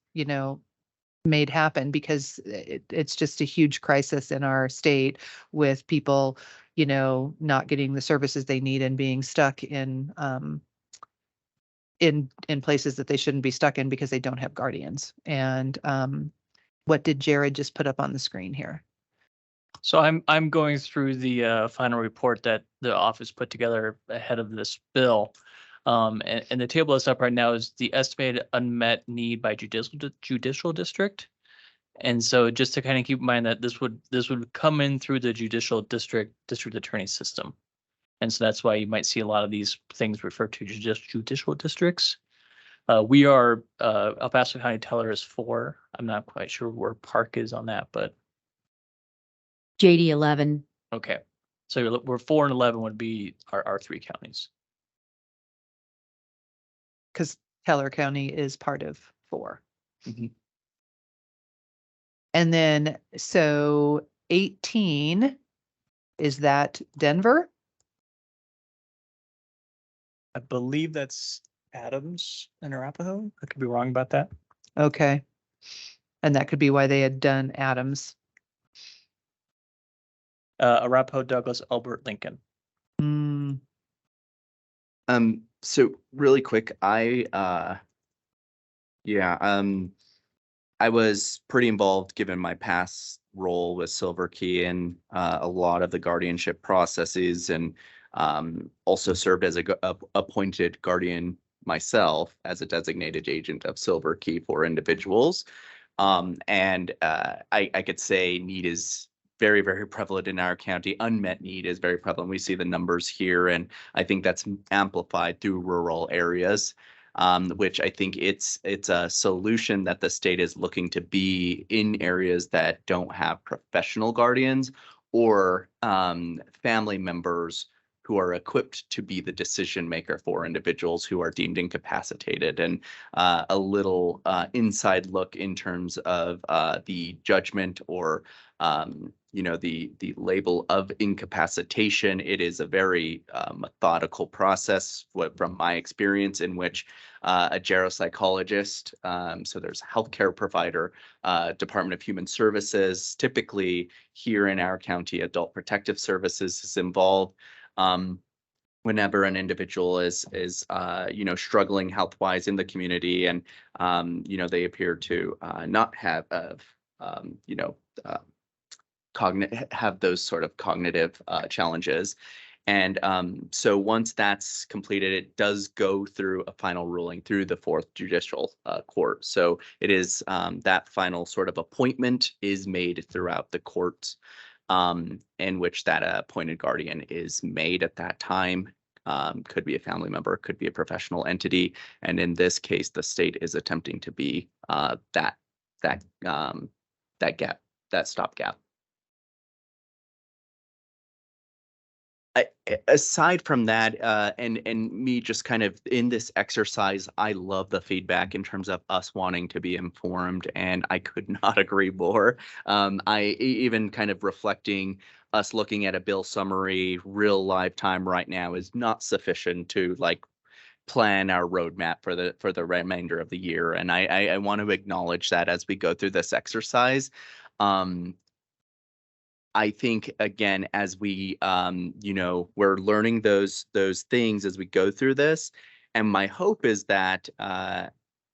made happen, because it's just a huge crisis in our state with people, not getting the services they need and being stuck in places that they shouldn't be stuck in because they don't have guardians. And what did Jared just put up on the screen here? So I'm going through the final report that the office put together ahead of this bill. And the table that's up right now is the estimated unmet need by judicial district. And so just to kind of keep in mind that this would come in through the judicial district attorney system. And so that's why you might see a lot of these things referred to judicial districts. We are, El Paso County Teller is 4. I'm not quite sure where Park is on that, but. JD 11. Okay. So we're 4 and 11 would be our 3 counties. Because Teller County is part of 4. Mm-hmm. And then, so 18, is that Denver? I believe that's Adams and Arapahoe. I could be wrong about that. Okay. And that could be why they had done Adams. Arapahoe, Douglas, Elbert, Lincoln. So really quick, I Yeah, I was pretty involved given my past role with Silver Key in a lot of the guardianship processes, and also served as a appointed guardian myself as a designated agent of Silver Key for individuals. I could say need is very, very prevalent in our county. Unmet need is very prevalent. We see the numbers here, and I think that's amplified through rural areas, which I think it's a solution that the state is looking to be in areas that don't have professional guardians or family members who are equipped to be the decision maker for individuals who are deemed incapacitated. And a little inside look in terms of the judgment or the label of incapacitation. It is a very methodical process from my experience, in which a geropsychologist, so there's a healthcare provider, Department of Human Services, typically here in our county, Adult Protective Services is involved. Whenever an individual is struggling health wise in the community, and they appear to not have have those sort of cognitive challenges. And so once that's completed, it does go through a final ruling through the Fourth Judicial Court. So it is that final sort of appointment is made throughout the courts, in which that appointed guardian is made at that time. Could be a family member, could be a professional entity, and in this case, the state is attempting to be that gap, that stopgap. Aside from that, and me just kind of in this exercise, I love the feedback in terms of us wanting to be informed, and I could not agree more. Even kind of reflecting us looking at a bill summary real live time right now is not sufficient to like plan our roadmap for the remainder of the year, and I want to acknowledge that as we go through this exercise. I think again, as we we're learning those things as we go through this, and my hope is that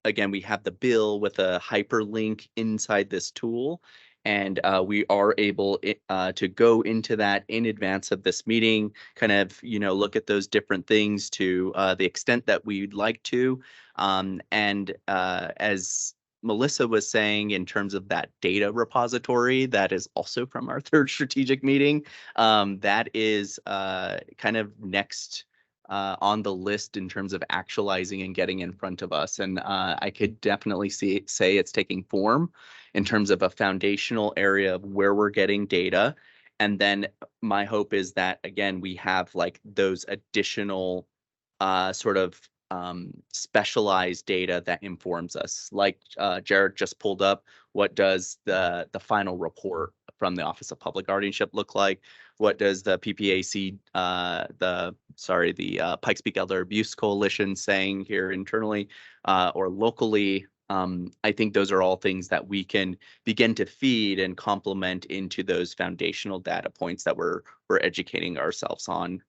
again we have the bill with a hyperlink inside this tool, and we are able to go into that in advance of this meeting, kind of look at those different things to the extent that we'd like to, and as Melissa was saying, in terms of that data repository, that is also from our third strategic meeting. That is kind of next on the list in terms of actualizing and getting in front of us. And I could definitely say it's taking form in terms of a foundational area of where we're getting data. And then my hope is that, again, we have like those additional sort of specialized data that informs us. Like Jared just pulled up, what does the final report from the Office of Public Guardianship look like? What does the PPAC, the Pikes Peak Elder Abuse Coalition saying here internally or locally? I think those are all things that we can begin to feed and complement into those foundational data points that we're educating ourselves on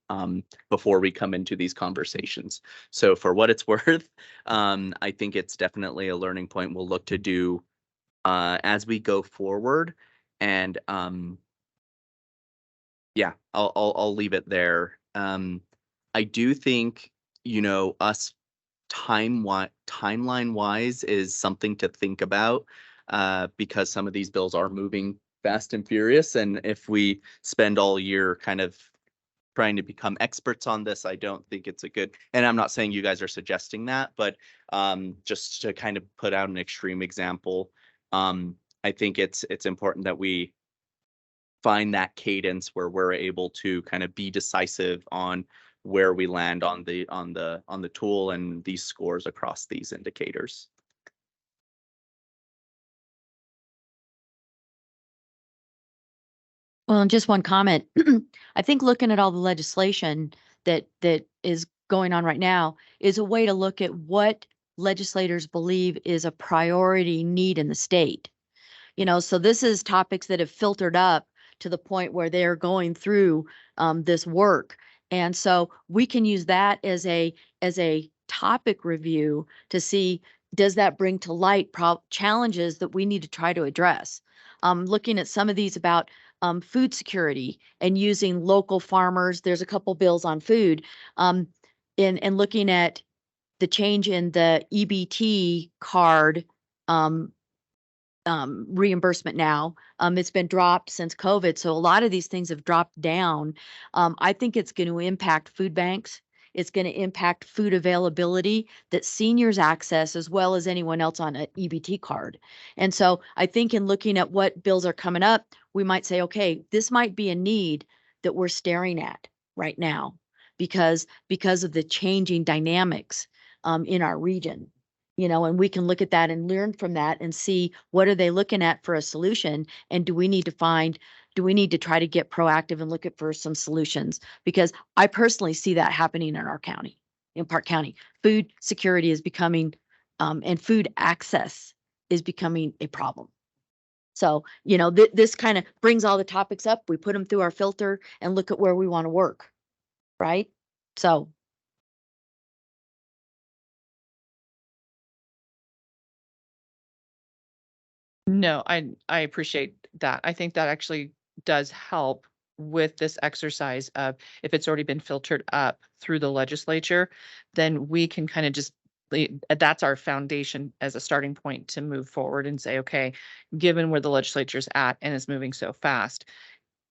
before we come into these conversations. So for what it's worth, I think it's definitely a learning point we'll look to do as we go forward. And yeah, I'll leave it there. I do think, us timeline wise is something to think about because some of these bills are moving fast and furious. And if we spend all year kind of trying to become experts on this, I don't think it's a good, and I'm not saying you guys are suggesting that, but just to kind of put out an extreme example, I think it's important that we find that cadence where we're able to kind of be decisive on where we land on the tool and these scores across these indicators. Well, and just one comment. I think looking at all the legislation that is going on right now is a way to look at what legislators believe is a priority need in the state. So this is topics that have filtered up to the point where they're going through this work. And so we can use that as a topic review to see, does that bring to light challenges that we need to try to address? Looking at some of these about food security and using local farmers. There's a couple bills on food, and looking at the change in the EBT card reimbursement now. It's been dropped since COVID, so a lot of these things have dropped down. I think it's going to impact food banks. It's going to impact food availability that seniors access as well as anyone else on an EBT card. And so I think in looking at what bills are coming up, we might say, okay, this might be a need that we're staring at right now because of the changing dynamics in our region. And we can look at that and learn from that and see what are they looking at for a solution, and do we need to try to get proactive and look at for some solutions? Because I personally see that happening in our county, in Park County. Food security is becoming, and food access is becoming a problem. So, this kind of brings all the topics up. We put them through our filter and look at where we want to work, right? So. No, I appreciate that. I think that actually does help with this exercise of if it's already been filtered up through the legislature, then we can kind of just that's our foundation as a starting point to move forward and say, okay, given where the legislature's at and is moving so fast,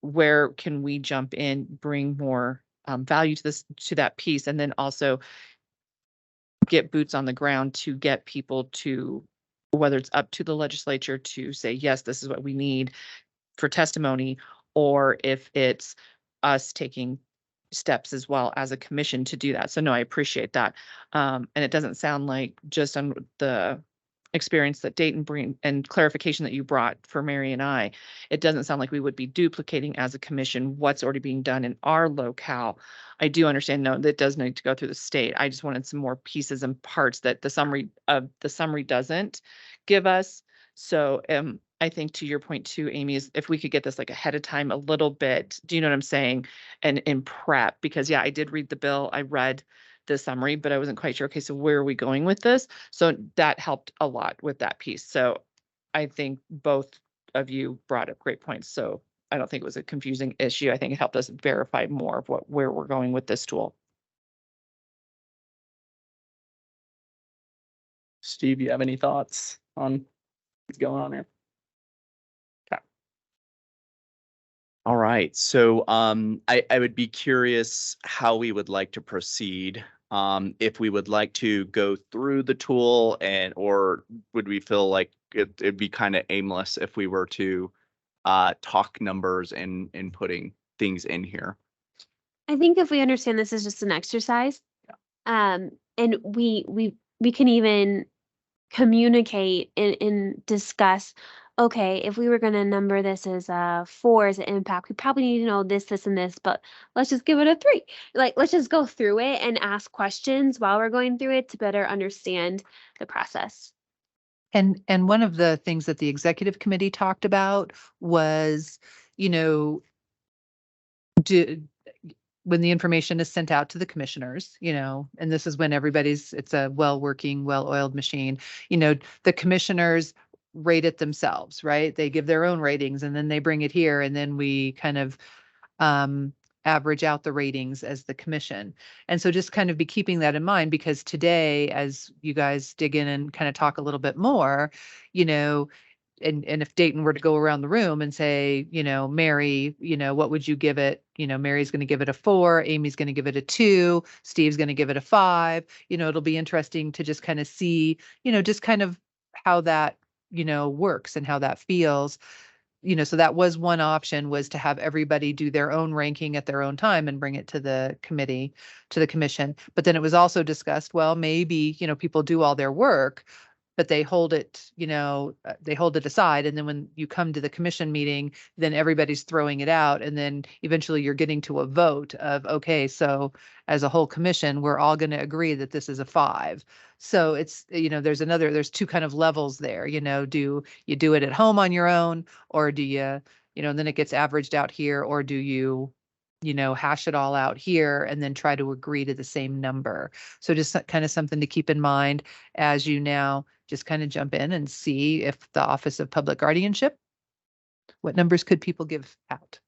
where can we jump in, bring more value to that piece, and then also get boots on the ground to get people to, whether it's up to the legislature to say, yes, this is what we need for testimony, or if it's us taking steps as well as a commission to do that. So no, I appreciate that. And it doesn't sound like just on the experience that Dayton bring and clarification that you brought for Mary and I, it doesn't sound like we would be duplicating as a commission what's already being done in our locale. I do understand, no, that does need to go through the state. I just wanted some more pieces and parts that the summary doesn't give us. So I think to your point too, Amy, is if we could get this like ahead of time a little bit, do you know what I'm saying? And in prep, because yeah, I did read the bill. I read the summary, but I wasn't quite sure, okay, so where are we going with this? So that helped a lot with that piece. So I think both of you brought up great points. So I don't think it was a confusing issue. I think it helped us verify more of where we're going with this tool. Steve, you have any thoughts on what's going on here? Okay. All right. So I would be curious how we would like to proceed. If we would like to go through the tool or would we feel like it'd be kind of aimless if we were to talk numbers and putting things in here? I think if we understand this is just an exercise, and we can even communicate and discuss, okay, if we were going to number this as 4 as an impact, we probably need to know this, and this, but let's just give it a 3. Like, let's just go through it and ask questions while we're going through it to better understand the process. And one of the things that the executive committee talked about was, when the information is sent out to the commissioners, and this is when it's a well-working, well-oiled machine, the commissioners rate it themselves, right? They give their own ratings and then they bring it here and then we kind of average out the ratings as the commission. And so just kind of be keeping that in mind, because today, as you guys dig in and kind of talk a little bit more, and if Dayton were to go around the room and say, Mary, what would you give it? Mary's going to give it a 4, Amy's going to give it a 2, Steve's going to give it a 5. It'll be interesting to just kind of see, just kind of how that, works and how that feels. So that was one option, was to have everybody do their own ranking at their own time and bring it to the committee, to the commission. But then it was also discussed, well, maybe, people do all their work, but they hold it, they hold it aside. And then when you come to the commission meeting, then everybody's throwing it out. And then eventually you're getting to a vote of, okay, so as a whole commission, we're all going to agree that this is a 5. So it's, there's 2 kind of levels there, do you do it at home on your own, or do you, and then it gets averaged out here, or do you hash it all out here and then try to agree to the same number. So just kind of something to keep in mind as you now just kind of jump in and see if the Office of Public Guardianship, what numbers could people give out?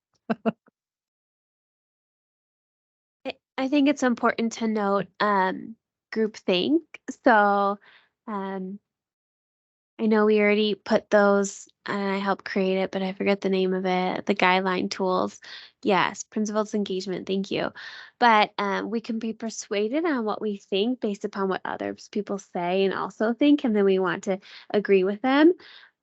I think it's important to note groupthink. So I know we already put those and I helped create it, but I forget the name of it. The guideline tools. Yes, principles engagement. Thank you. But we can be persuaded on what we think based upon what other people say and also think, and then we want to agree with them.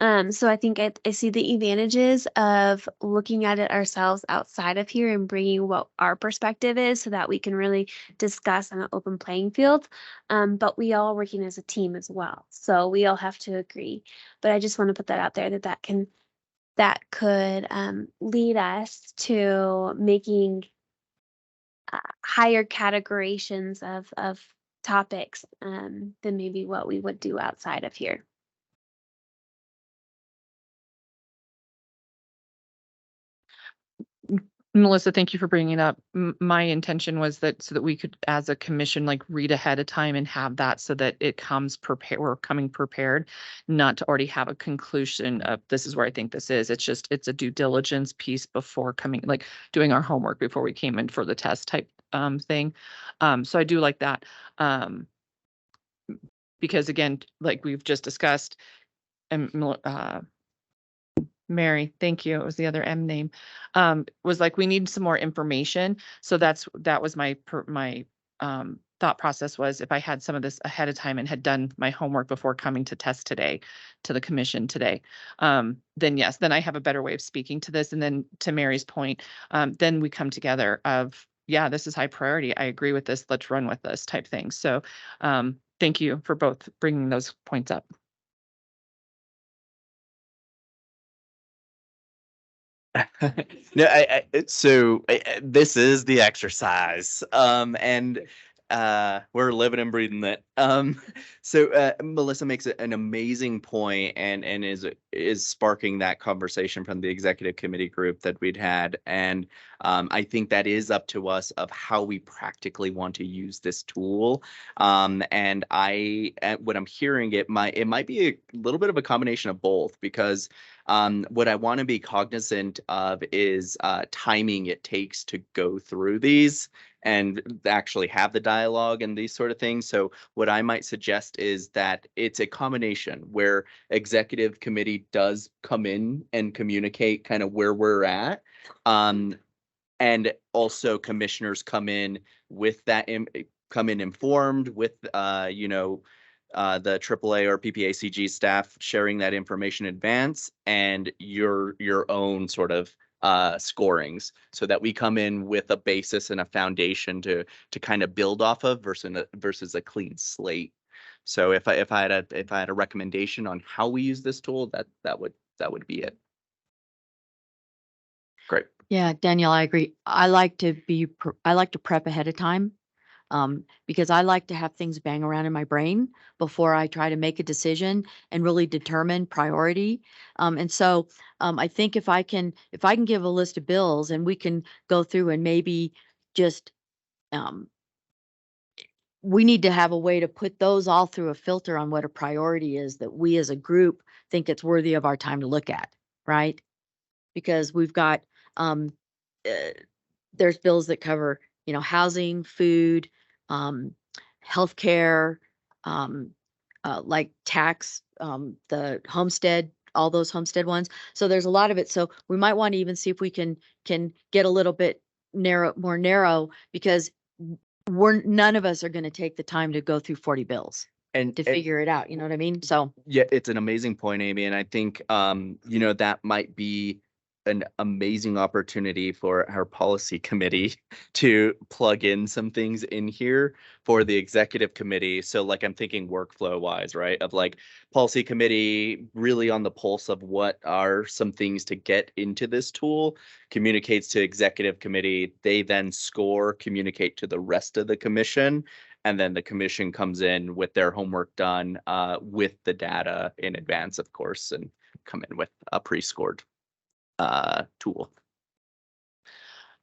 So I think I see the advantages of looking at it ourselves outside of here and bringing what our perspective is so that we can really discuss on an open playing field. But we all working as a team as well. So we all have to agree. But I just want to put that out there that could lead us to making higher categorizations of topics than maybe what we would do outside of here. Melissa, thank you for bringing it up. My intention was that so that we could, as a commission, like read ahead of time and have that so that it comes prepared. We're coming prepared, not to already have a conclusion of this is where I think this is. It's a due diligence piece before coming, like doing our homework before we came in for the test type thing. So I do like that because again, like we've just discussed, and Mary, thank you. It was the other M name. Was like, we need some more information. So that was my thought process was if I had some of this ahead of time and had done my homework before coming to test today, to the commission today, then yes, then I have a better way of speaking to this. And then to Mary's point, then we come together of, yeah, this is high priority. I agree with this. Let's run with this type thing. So thank you for both bringing those points up. No, this is the exercise, and we're living and breathing that. Melissa makes an amazing point, and is sparking that conversation from the executive committee group that we'd had, and I think that is up to us of how we practically want to use this tool. And what I'm hearing, it might be a little bit of a combination of both, because what I want to be cognizant of is timing it takes to go through these and actually have the dialogue and these sort of things. So what I might suggest is that it's a combination where executive committee does come in and communicate kind of where we're at. And also commissioners come in with that, come in informed with, the AAA or PPACG staff sharing that information in advance, and your own sort of scorings, so that we come in with a basis and a foundation to kind of build off of versus a clean slate. So if I had a recommendation on how we use this tool, that would be it. Great. Yeah, Danielle, I agree. I like to prep ahead of time, because I like to have things bang around in my brain before I try to make a decision and really determine priority. And so I think if I can give a list of bills and we can go through and maybe just we need to have a way to put those all through a filter on what a priority is that we as a group think it's worthy of our time to look at, right? Because we've got there's bills that cover, housing, food, healthcare, like tax, the homestead, all those homestead ones. So there's a lot of it. So we might want to even see if we can get a little bit more narrow, because none of us are going to take the time to go through 40 bills And to figure it out. You know what I mean? So yeah, it's an amazing point, Amy. And I think, that might be an amazing opportunity for our policy committee to plug in some things in here for the executive committee. So like, I'm thinking workflow wise, right? Of like policy committee really on the pulse of what are some things to get into this tool, communicates to executive committee. They then score, communicate to the rest of the commission. And then the commission comes in with their homework done with the data in advance, of course, and come in with a pre-scored tool.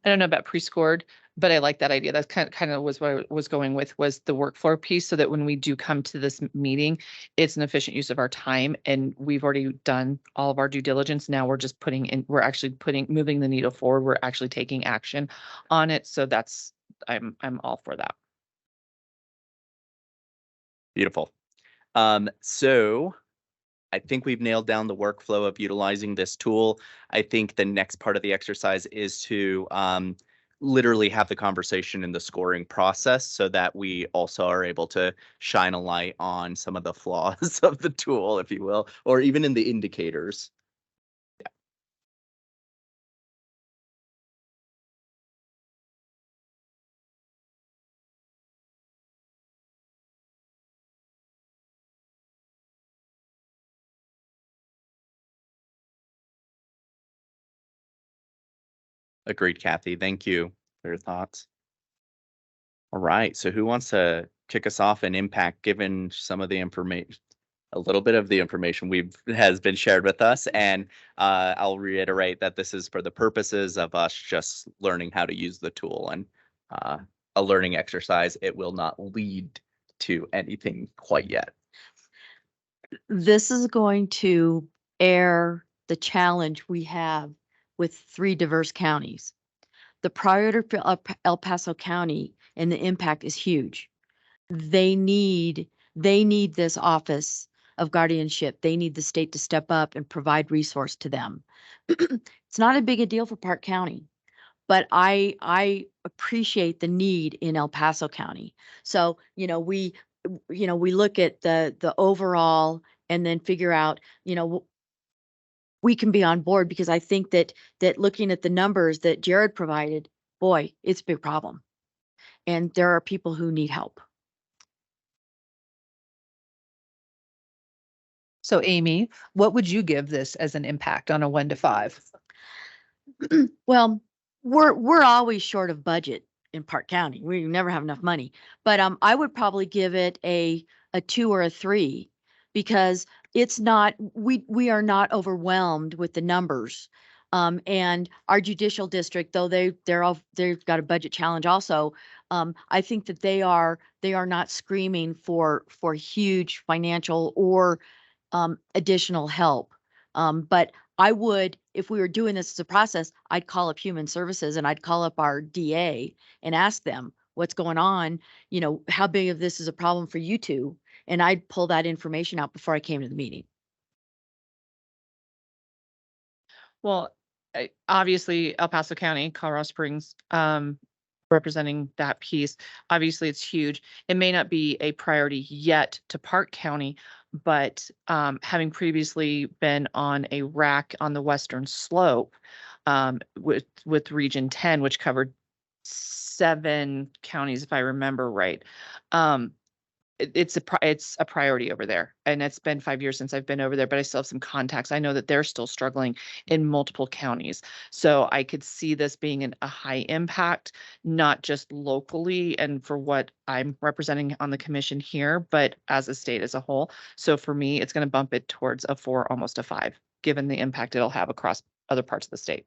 I don't know about pre-scored, but I like that idea. That's kind of was what I was going with, was the workflow piece, so that when we do come to this meeting, it's an efficient use of our time, and we've already done all of our due diligence. Now we're just we're actually moving the needle forward. We're actually taking action on it. So I'm all for that. Beautiful. So I think we've nailed down the workflow of utilizing this tool. I think the next part of the exercise is to literally have the conversation in the scoring process, so that we also are able to shine a light on some of the flaws of the tool, if you will, or even in the indicators. Agreed, Kathy. Thank you for your thoughts. All right. So who wants to kick us off in impact, given some of the information, a little bit of the information has been shared with us? And I'll reiterate that this is for the purposes of us just learning how to use the tool, and a learning exercise. It will not lead to anything quite yet. This is going to air the challenge we have with 3 diverse counties. The priority for El Paso County and the impact is huge. They need this office of guardianship. They need the state to step up and provide resource to them. It's not a big a deal for Park County, but I appreciate the need in El Paso County. So, we look at the overall and then figure out, we can be on board, because I think that looking at the numbers that Jared provided, boy, it's a big problem. And there are people who need help. So Amy, what would you give this as an impact on a 1 to 5? Well, we're always short of budget in Park County. We never have enough money. But I would probably give it a 2 or a 3, because it's not, we are not overwhelmed with the numbers. And our judicial district, though they've got a budget challenge also, I think that they are not screaming for huge financial or additional help. But I would, if we were doing this as a process, I'd call up Human Services and I'd call up our DA and ask them what's going on, how big of this is a problem for you two. And I'd pull that information out before I came to the meeting. Well, obviously El Paso County, Colorado Springs, representing that piece. Obviously, it's huge. It may not be a priority yet to Park County, but having previously been on a RAC on the western slope with Region 10, which covered 7 counties, if I remember right. It's a priority over there, and it's been 5 years since I've been over there, but I still have some contacts. I know that they're still struggling in multiple counties. So I could see this being a high impact, not just locally and for what I'm representing on the commission here, but as a state as a whole. So for me, it's going to bump it towards a 4, almost a 5, given the impact it'll have across other parts of the state.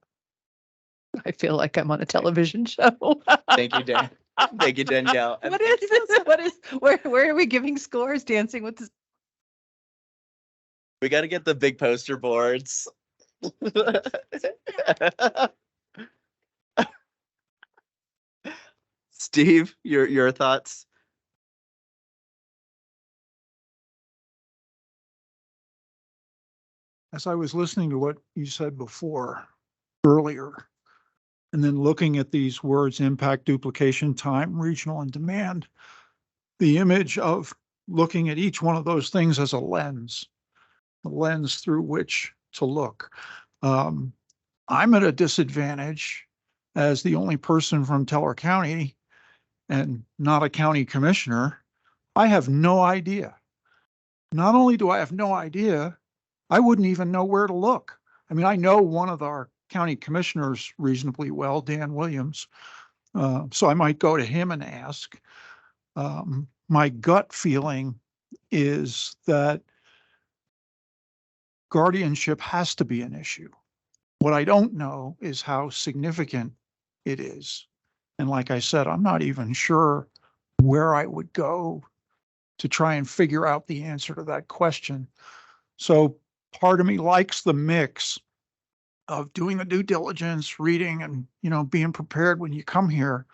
I feel like I'm on a television show. Thank you, Dan. Thank you, Danielle. What is this? Where are we giving scores? Dancing with the... We got to get the big poster boards. Steve, your thoughts? As I was listening to what you said earlier, and then looking at these words, impact, duplication, time, regional, and demand, the image of looking at each one of those things as a lens through which to look. I'm at a disadvantage as the only person from Teller County and not a county commissioner. I have no idea. Not only do I have no idea, I wouldn't even know where to look. I mean, I know one of our county commissioners reasonably well, Dan Williams. So I might go to him and ask. My gut feeling is that guardianship has to be an issue. What I don't know is how significant it is. And like I said, I'm not even sure where I would go to try and figure out the answer to that question. So part of me likes the mix of doing the due diligence, reading, and, being prepared when you come here.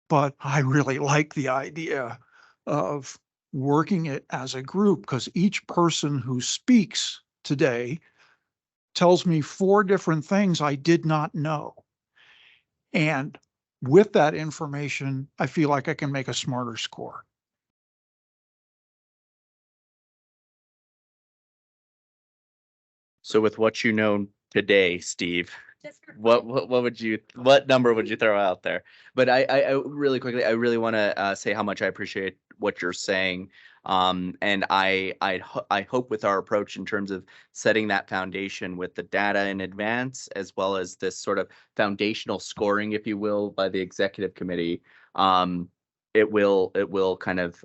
But I really like the idea of working it as a group, because each person who speaks today tells me 4 different things I did not know. And with that information, I feel like I can make a smarter score. So with what you know today, Steve, what number would you throw out there? But I really quickly, I really want to say how much I appreciate what you're saying. And I hope with our approach in terms of setting that foundation with the data in advance, as well as this sort of foundational scoring, if you will, by the executive committee, it will kind of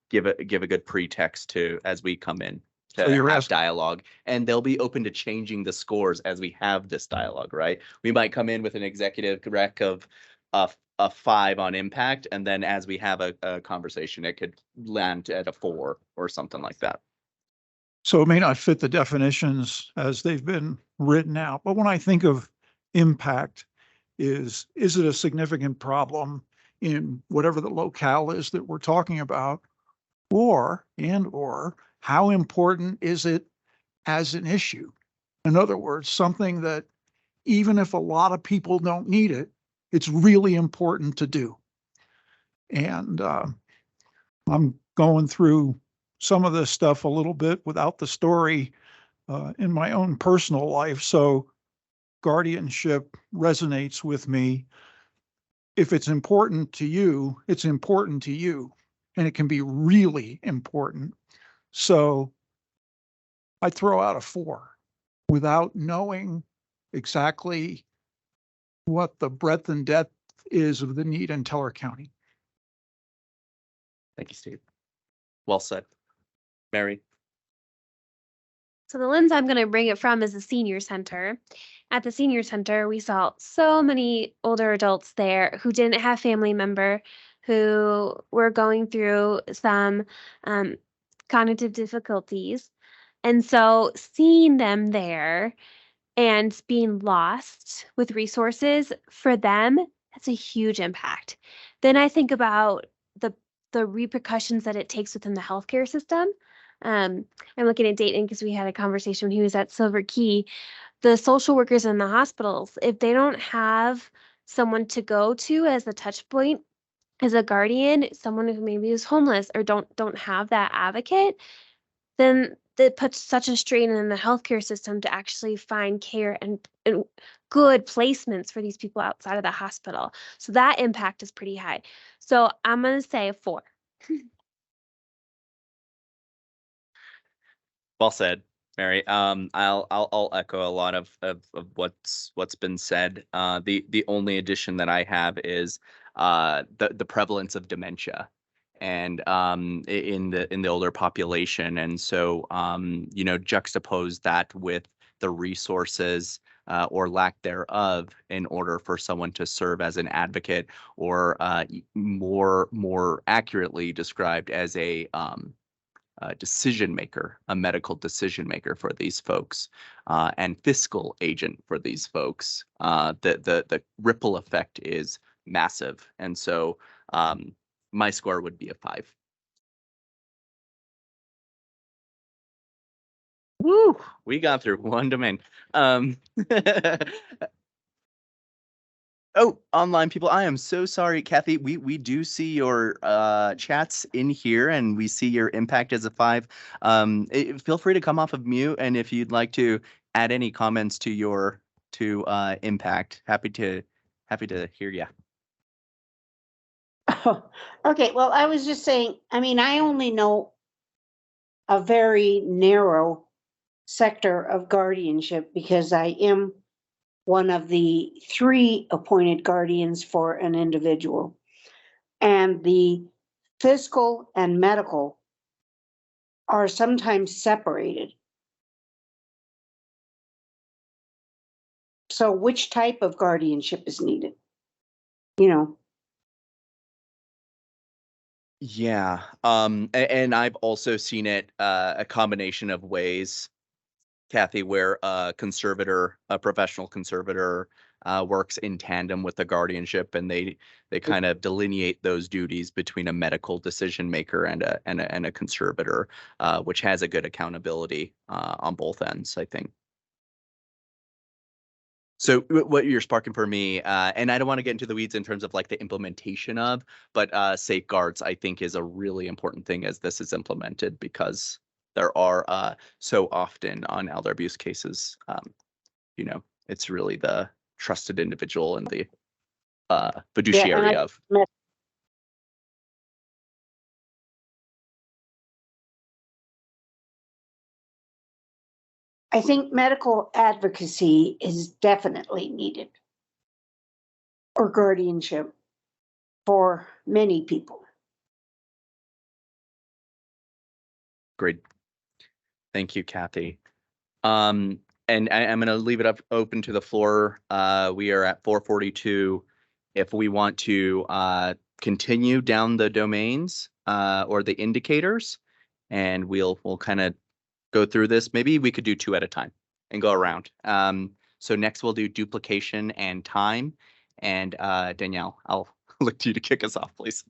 give a good pretext to as we come in So to you're have asking, dialogue, and they'll be open to changing the scores as we have this dialogue, right? We might come in with an executive rec of a 5 on impact, and then as we have a conversation, it could land at a 4 or something like that. so it may not fit the definitions as they've been written out, but when I think of impact, is it a significant problem in whatever the locale is that we're talking about? Or how important is it as an issue? In other words, something that even if a lot of people don't need it, it's really important to do. And I'm going through some of this stuff a little bit without the story in my own personal life. So guardianship resonates with me. If it's important to you, it's important to you, and it can be really important. So I throw out a 4 without knowing exactly what the breadth and depth is of the need in Teller County. Thank you, Steve. Well said. Mary? So the lens I'm going to bring it from is the senior center. At the senior center, we saw so many older adults there who didn't have family member, who were going through some cognitive difficulties. And so seeing them there and being lost with resources for them, that's a huge impact. Then I think about the repercussions that it takes within the healthcare system. I'm looking at Dayton because we had a conversation when he was at Silver Key. The social workers in the hospitals, if they don't have someone to go to as a touch point, as a guardian, someone who maybe is homeless or don't have that advocate, then that puts such a strain in the healthcare system to actually find care and good placements for these people outside of the hospital. So that impact is pretty high. So I'm going to say a 4. Well said, Mary. I'll echo a lot of what's been said. The only addition that I have is the prevalence of dementia and in the older population. And so juxtapose that with the resources or lack thereof in order for someone to serve as an advocate, or more accurately described as a decision maker, a medical decision maker for these folks, and fiscal agent for these folks. The ripple effect is massive, and so my score would be a 5. Woo! We got through one domain. Oh, online people, I am so sorry, Kathy. We do see your chats in here, and we see your impact as a 5. Feel free to come off of mute, and if you'd like to add any comments to your impact, happy to hear you. Okay, well, I was just saying, I only know a very narrow sector of guardianship because I am one of the 3 appointed guardians for an individual. And the fiscal and medical are sometimes separated. So which type of guardianship is needed? You know, Yeah, and I've also seen it a combination of ways, Kathy, where a professional conservator, works in tandem with the guardianship, and they kind of delineate those duties between a medical decision maker and a conservator, which has a good accountability on both ends, I think. So what you're sparking for me, and I don't want to get into the weeds in terms of like the implementation of, but safeguards, I think, is a really important thing as this is implemented, because there are so often on elder abuse cases, it's really the trusted individual and the fiduciary of. I think medical advocacy is definitely needed, or guardianship for many people. Great. Thank you, Kathy. And I'm going to leave it up open to the floor. We are at 4:42. If we want to continue down the domains or the indicators, and we'll kind of go through this. Maybe we could do two at a time and go around. So next we'll do duplication and time. And Danielle, I'll look to you to kick us off, please.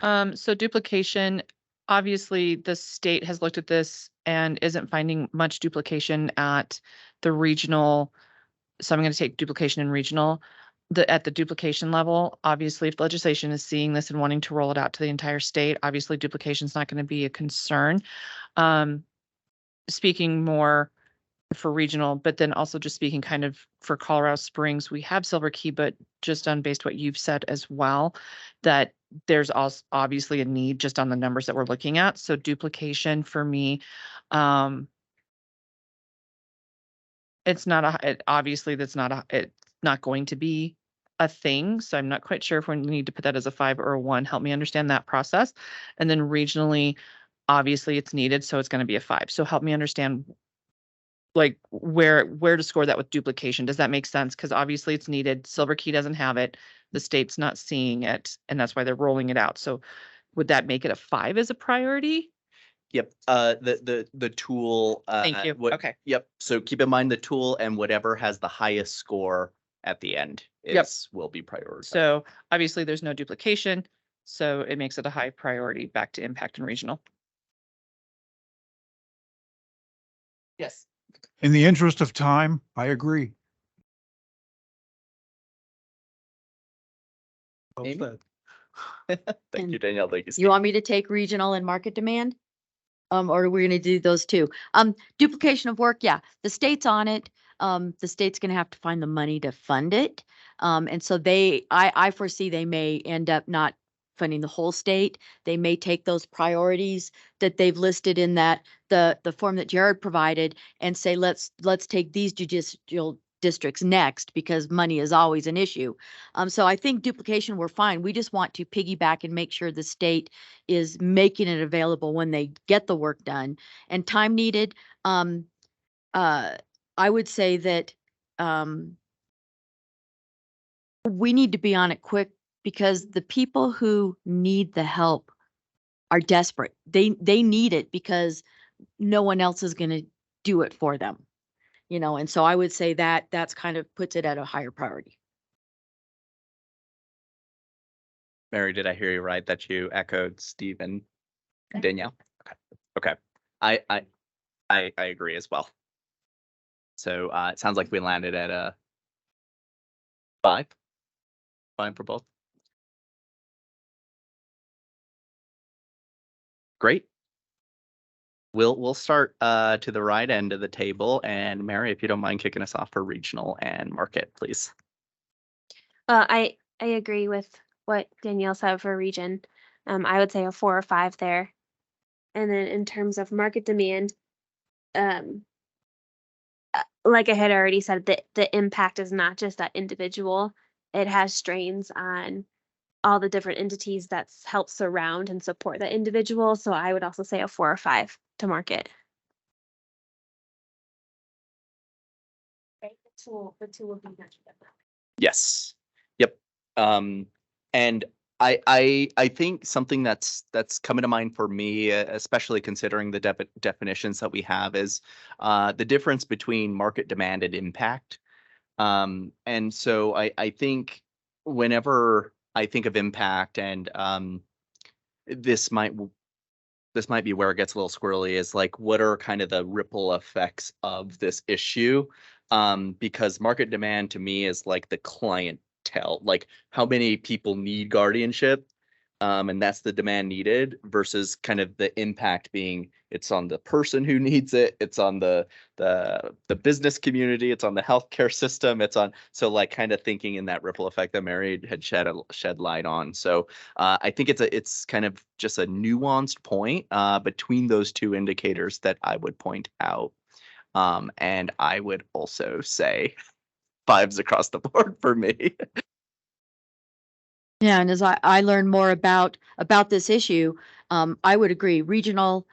So duplication, obviously the state has looked at this and isn't finding much duplication at the regional. So I'm going to take duplication and regional. At the duplication level, obviously, if legislation is seeing this and wanting to roll it out to the entire state, obviously duplication is not going to be a concern. Speaking more for regional, but then also just speaking kind of for Colorado Springs, we have Silver Key, but just on based what you've said as well, that there's also obviously a need just on the numbers that we're looking at. So duplication for me, it's not going to be a thing. So I'm not quite sure if we need to put that as a 5 or a 1. Help me understand that process. And then regionally, obviously it's needed, so it's going to be a 5. So help me understand like where to score that with duplication. Does that make sense? Because obviously it's needed. Silver Key doesn't have it. The state's not seeing it, and that's why they're rolling it out. So would that make it a 5 as a priority? Yep. The tool. Thank you. Okay. Yep. So keep in mind the tool, and whatever has the highest score at the end will be prioritized. So obviously there's no duplication, so it makes it a high priority. Back to impact and regional. Yes. In the interest of time, I agree. Well Amy? said. Thank you, Danielle. Thank you, You Steve. want me to take regional and market demand? Or are we gonna do those two? Duplication of work, yeah, the state's on it. The state's gonna have to find the money to fund it. And so I foresee they may end up not funding the whole state. They may take those priorities that they've listed in the form that Jared provided and say, let's take these judicial districts next, because money is always an issue. So I think duplication, we're fine. We just want to piggyback and make sure the state is making it available when they get the work done. And time needed, I would say that we need to be on it quick, because the people who need the help are desperate. They need it because no one else is going to do it for them. And so I would say that that's kind of puts it at a higher priority. Mary, did I hear you right that you echoed Steve and Danielle? Okay. I agree as well. So it sounds like we landed at a 5. Fine for both. Great. We'll start to the right end of the table, and Mary, if you don't mind kicking us off for regional and market, please. I agree with what Danielle said for region. I would say a 4 or 5 there. And then in terms of market demand, like I had already said, the impact is not just that individual. It has strains on all the different entities that help surround and support that individual. So I would also say a 4 or 5 to market. The two will be mentioned. Yes. Yep. And I think something that's coming to mind for me, especially considering the definitions that we have, is the difference between market demand and impact. And so I think whenever I think of impact, and this might be where it gets a little squirrely, is like, what are kind of the ripple effects of this issue? Because market demand to me is like the clientele, like how many people need guardianship, and that's the demand needed, versus kind of the impact being it's on the person who needs it, it's on the business community, it's on the healthcare system, it's on, so like kind of thinking in that ripple effect that Mary had shed light on. So I think it's kind of just a nuanced point between those two indicators that I would point out. And I would also say 5s across the board for me. Yeah, and as I learn more about this issue, I would agree. Regional,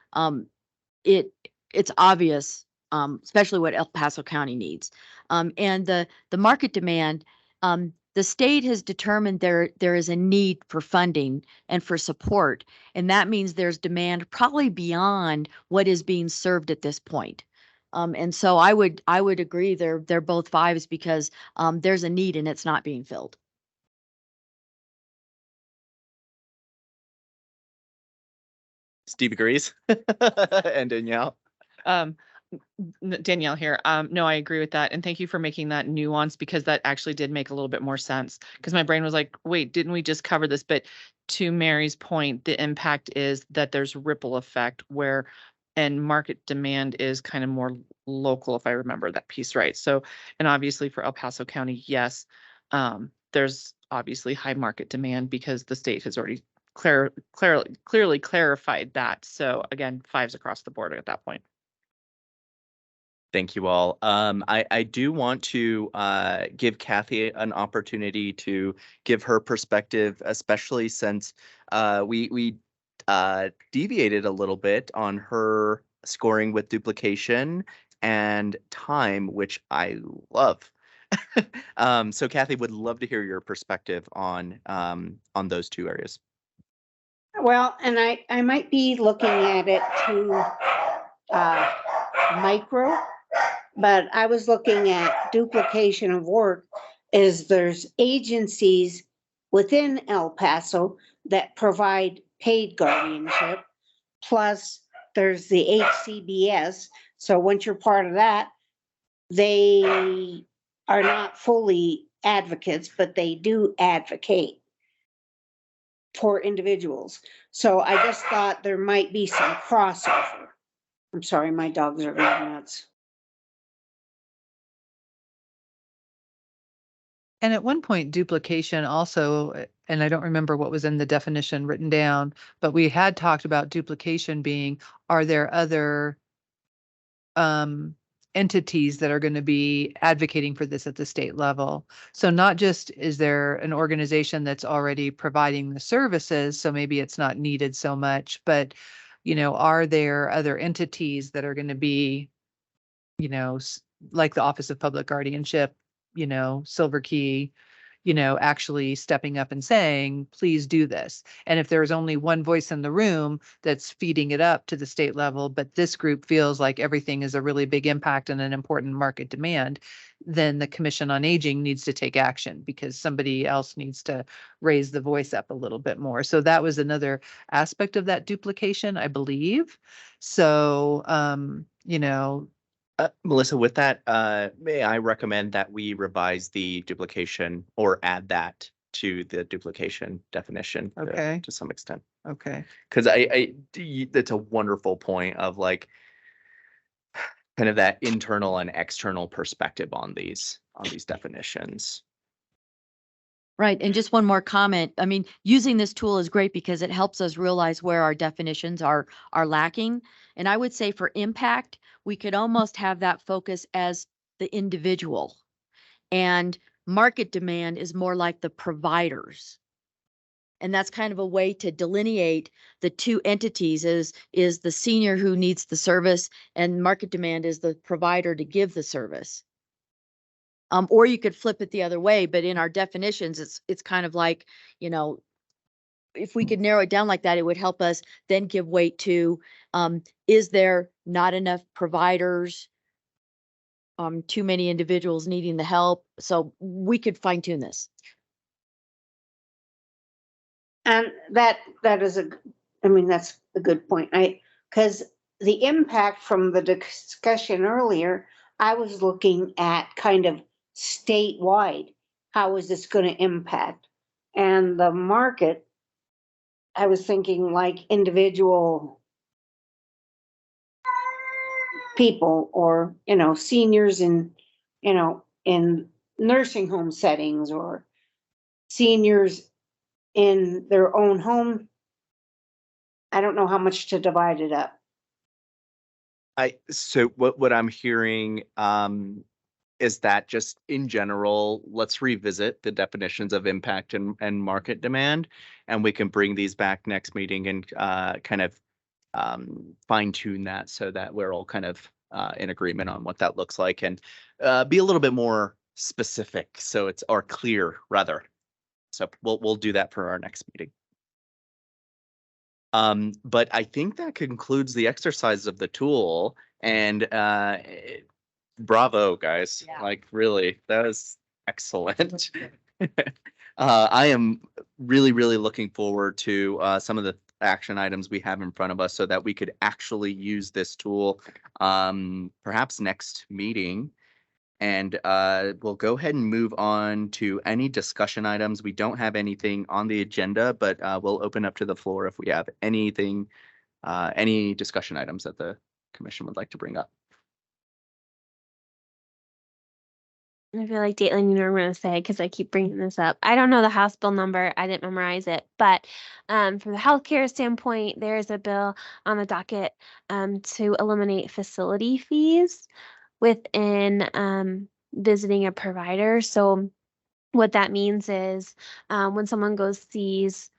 it's obvious, especially what El Paso County needs. And the market demand, the state has determined there is a need for funding and for support, and that means there's demand probably beyond what is being served at this point. And so I would agree they're both 5s because there's a need and it's not being filled. Steve agrees. And Danielle. Danielle here. No, I agree with that. And thank you for making that nuance, because that actually did make a little bit more sense, because my brain was like, wait, didn't we just cover this? But to Mary's point, the impact is that there's ripple effect where, and market demand is kind of more local, if I remember that piece right. So, and obviously for El Paso County, yes, there's obviously high market demand because the state has already clearly clarified that. So again, 5s across the board at that point. Thank you all. I do want to give Kathy an opportunity to give her perspective, especially since we deviated a little bit on her scoring with duplication and time, which I love. So Kathy, would love to hear your perspective on those two areas. Well, and I might be looking at it too micro, but I was looking at duplication of work. Is there's agencies within El Paso that provide paid guardianship, plus there's the HCBS. So once you're part of that, they are not fully advocates, but they do advocate for individuals. So I just thought there might be some crossover. I'm sorry, my dogs are going nuts. And at one point, duplication also, and I don't remember what was in the definition written down, but we had talked about duplication being, are there other entities that are going to be advocating for this at the state level? So not just is there an organization that's already providing the services, so maybe it's not needed so much, but, are there other entities that are going to be, like the Office of Public Guardianship, Silver Key, actually stepping up and saying, please do this. And if there's only one voice in the room that's feeding it up to the state level, but this group feels like everything is a really big impact and an important market demand, then the Commission on Aging needs to take action because somebody else needs to raise the voice up a little bit more. So that was another aspect of that duplication, I believe. So, Melissa, with that, may I recommend that we revise the duplication or add that to the duplication definition to some extent. Okay. Because it's a wonderful point of like kind of that internal and external perspective on these definitions. Right. And just one more comment. I mean, using this tool is great because it helps us realize where our definitions are lacking. And I would say for impact, we could almost have that focus as the individual. And market demand is more like the providers. And that's kind of a way to delineate the two entities is the senior who needs the service, and market demand is the provider to give the service. Or you could flip it the other way, but in our definitions, it's kind of like, you know, if we could narrow it down like that, it would help us then give weight to, is there not enough providers? Too many individuals needing the help. So we could fine tune this. And that is that's a good point. Because the impact from the discussion earlier, I was looking at kind of statewide. How is this going to impact? And the market, I was thinking like individual people or, seniors in nursing home settings or seniors in their own home. I don't know how much to divide it up. So what I'm hearing is that just in general, let's revisit the definitions of impact and market demand, and we can bring these back next meeting and kind of fine tune that so that we're all kind of in agreement on what that looks like and be a little bit more specific so it's or clear rather. So we'll do that for our next meeting. But I think that concludes the exercise of the tool, and bravo, guys. Yeah. Like really, that was excellent. I am really, really looking forward to some of the action items we have in front of us so that we could actually use this tool perhaps next meeting. And we'll go ahead and move on to any discussion items. We don't have anything on the agenda, but we'll open up to the floor if we have anything, any discussion items that the commission would like to bring up. I feel like Caitlin, you know what I'm going to say because I keep bringing this up. I don't know the House bill number. I didn't memorize it. But from the healthcare standpoint, there is a bill on the docket to eliminate facility fees within visiting a provider. So what that means is when someone sees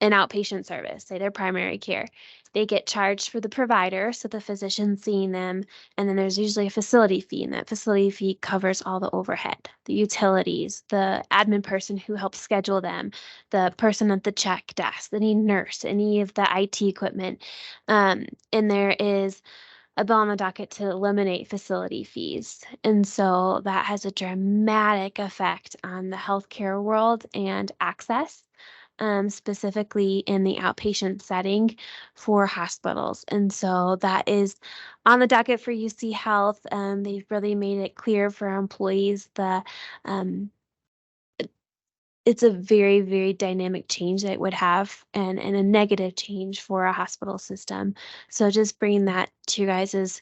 an outpatient service, say their primary care, they get charged for the provider, so the physician seeing them, and then there's usually a facility fee, and that facility fee covers all the overhead, the utilities, the admin person who helps schedule them, the person at the check desk, any nurse, any of the IT equipment. And there is a bill on the docket to eliminate facility fees. And so that has a dramatic effect on the healthcare world and access. Specifically in the outpatient setting for hospitals. And so that is on the docket for UC Health. They've really made it clear for our employees that it's a very, very dynamic change that it would have and a negative change for a hospital system. So just bringing that to you guys'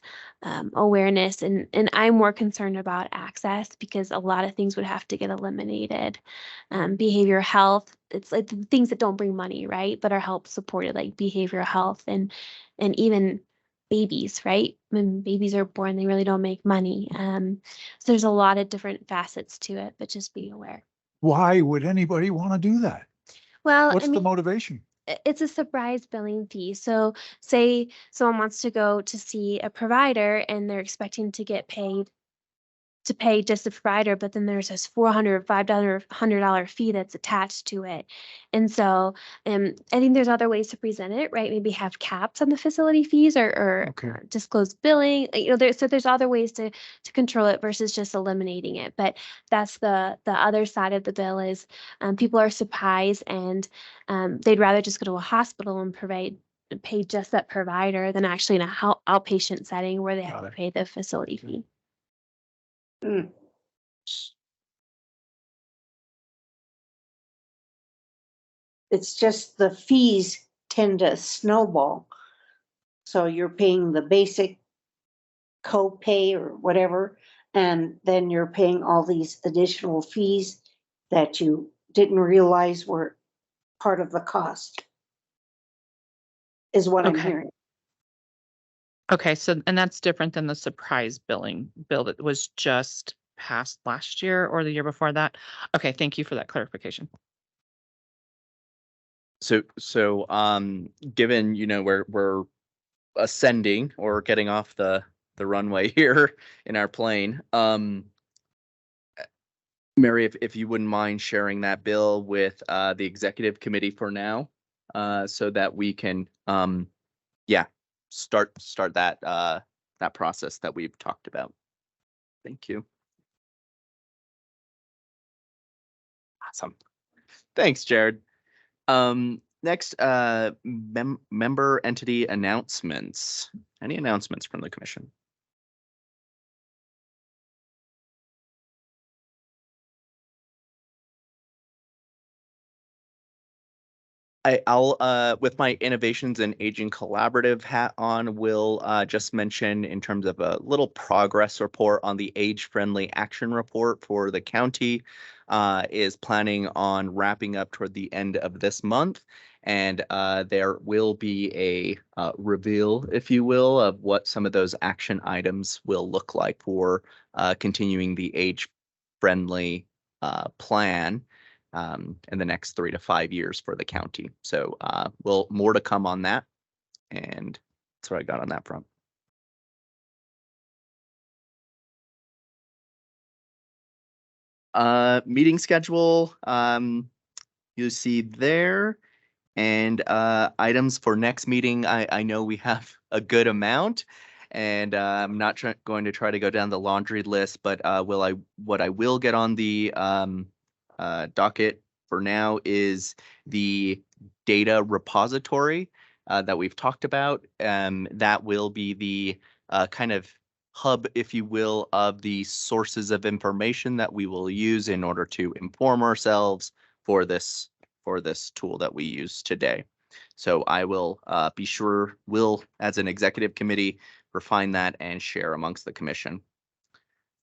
awareness. And I'm more concerned about access because a lot of things would have to get eliminated. Behavioral health, it's like the things that don't bring money, right? But are help supported, like behavioral health and even babies, right? When babies are born, they really don't make money. So there's a lot of different facets to it, but just be aware. Why would anybody want to do that? Well, What's I the mean, motivation? it's a surprise billing fee. So say someone wants to go to see a provider and they're expecting to get paid to pay just the provider, but then there's this $400, $500, $100 fee that's attached to it. And so I think there's other ways to present it, right? Maybe have caps on the facility fees or Okay. disclose billing. There's other ways to control it versus just eliminating it. But that's the other side of the bill is people are surprised and they'd rather just go to a hospital and pay just that provider than actually in a outpatient setting where they have to pay the facility fee. It's just the fees tend to snowball. So you're paying the basic co-pay or whatever, and then you're paying all these additional fees that you didn't realize were part of the cost, is what I'm Okay. hearing. Okay, so, and that's different than the surprise billing bill that was just passed last year or the year before that. Okay, thank you for that clarification. So given, we're ascending or getting off the runway here in our plane, Mary, if you wouldn't mind sharing that bill with the executive committee for now, so that we can, yeah, start that that process that we've talked about. Thank you. Awesome. Thanks, Jared. Next, member entity announcements. Any announcements from the commission? I'll with my innovations and aging collaborative hat on, will just mention in terms of a little progress report on the age-friendly action report for the county, is planning on wrapping up toward the end of this month. And there will be a reveal, if you will, of what some of those action items will look like for continuing the age-friendly plan in the next 3 to 5 years for the county. So more to come on that. And that's what I got on that front. Meeting schedule, you see there. And items for next meeting, I know we have a good amount. And I'm not going to try to go down the laundry list, but what I will get on the docket for now is the data repository that we've talked about. That will be the kind of hub, if you will, of the sources of information that we will use in order to inform ourselves for this tool that we use today. So I will be sure we'll, as an executive committee, refine that and share amongst the commission.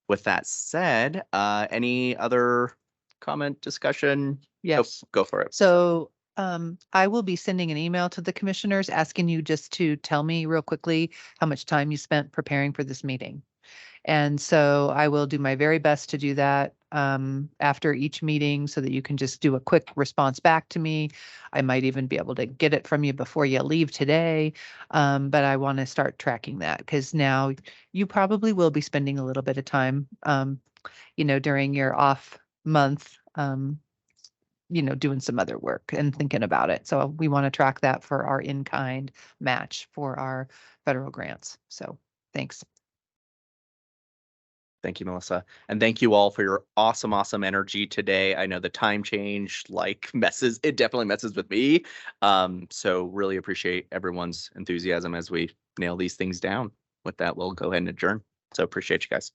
With that said, any other comment, discussion? Yes. Go for it. So I will be sending an email to the commissioners asking you just to tell me real quickly how much time you spent preparing for this meeting. And so I will do my very best to do that after each meeting so that you can just do a quick response back to me. I might even be able to get it from you before you leave today. But I want to start tracking that because now you probably will be spending a little bit of time, during your off month, doing some other work and thinking about it. So we want to track that for our in-kind match for our federal grants. So thanks. Thank you, Melissa. And thank you all for your awesome energy today. I know the time change it definitely messes with me. So really appreciate everyone's enthusiasm as we nail these things down. With that, we'll go ahead and adjourn. So appreciate you guys.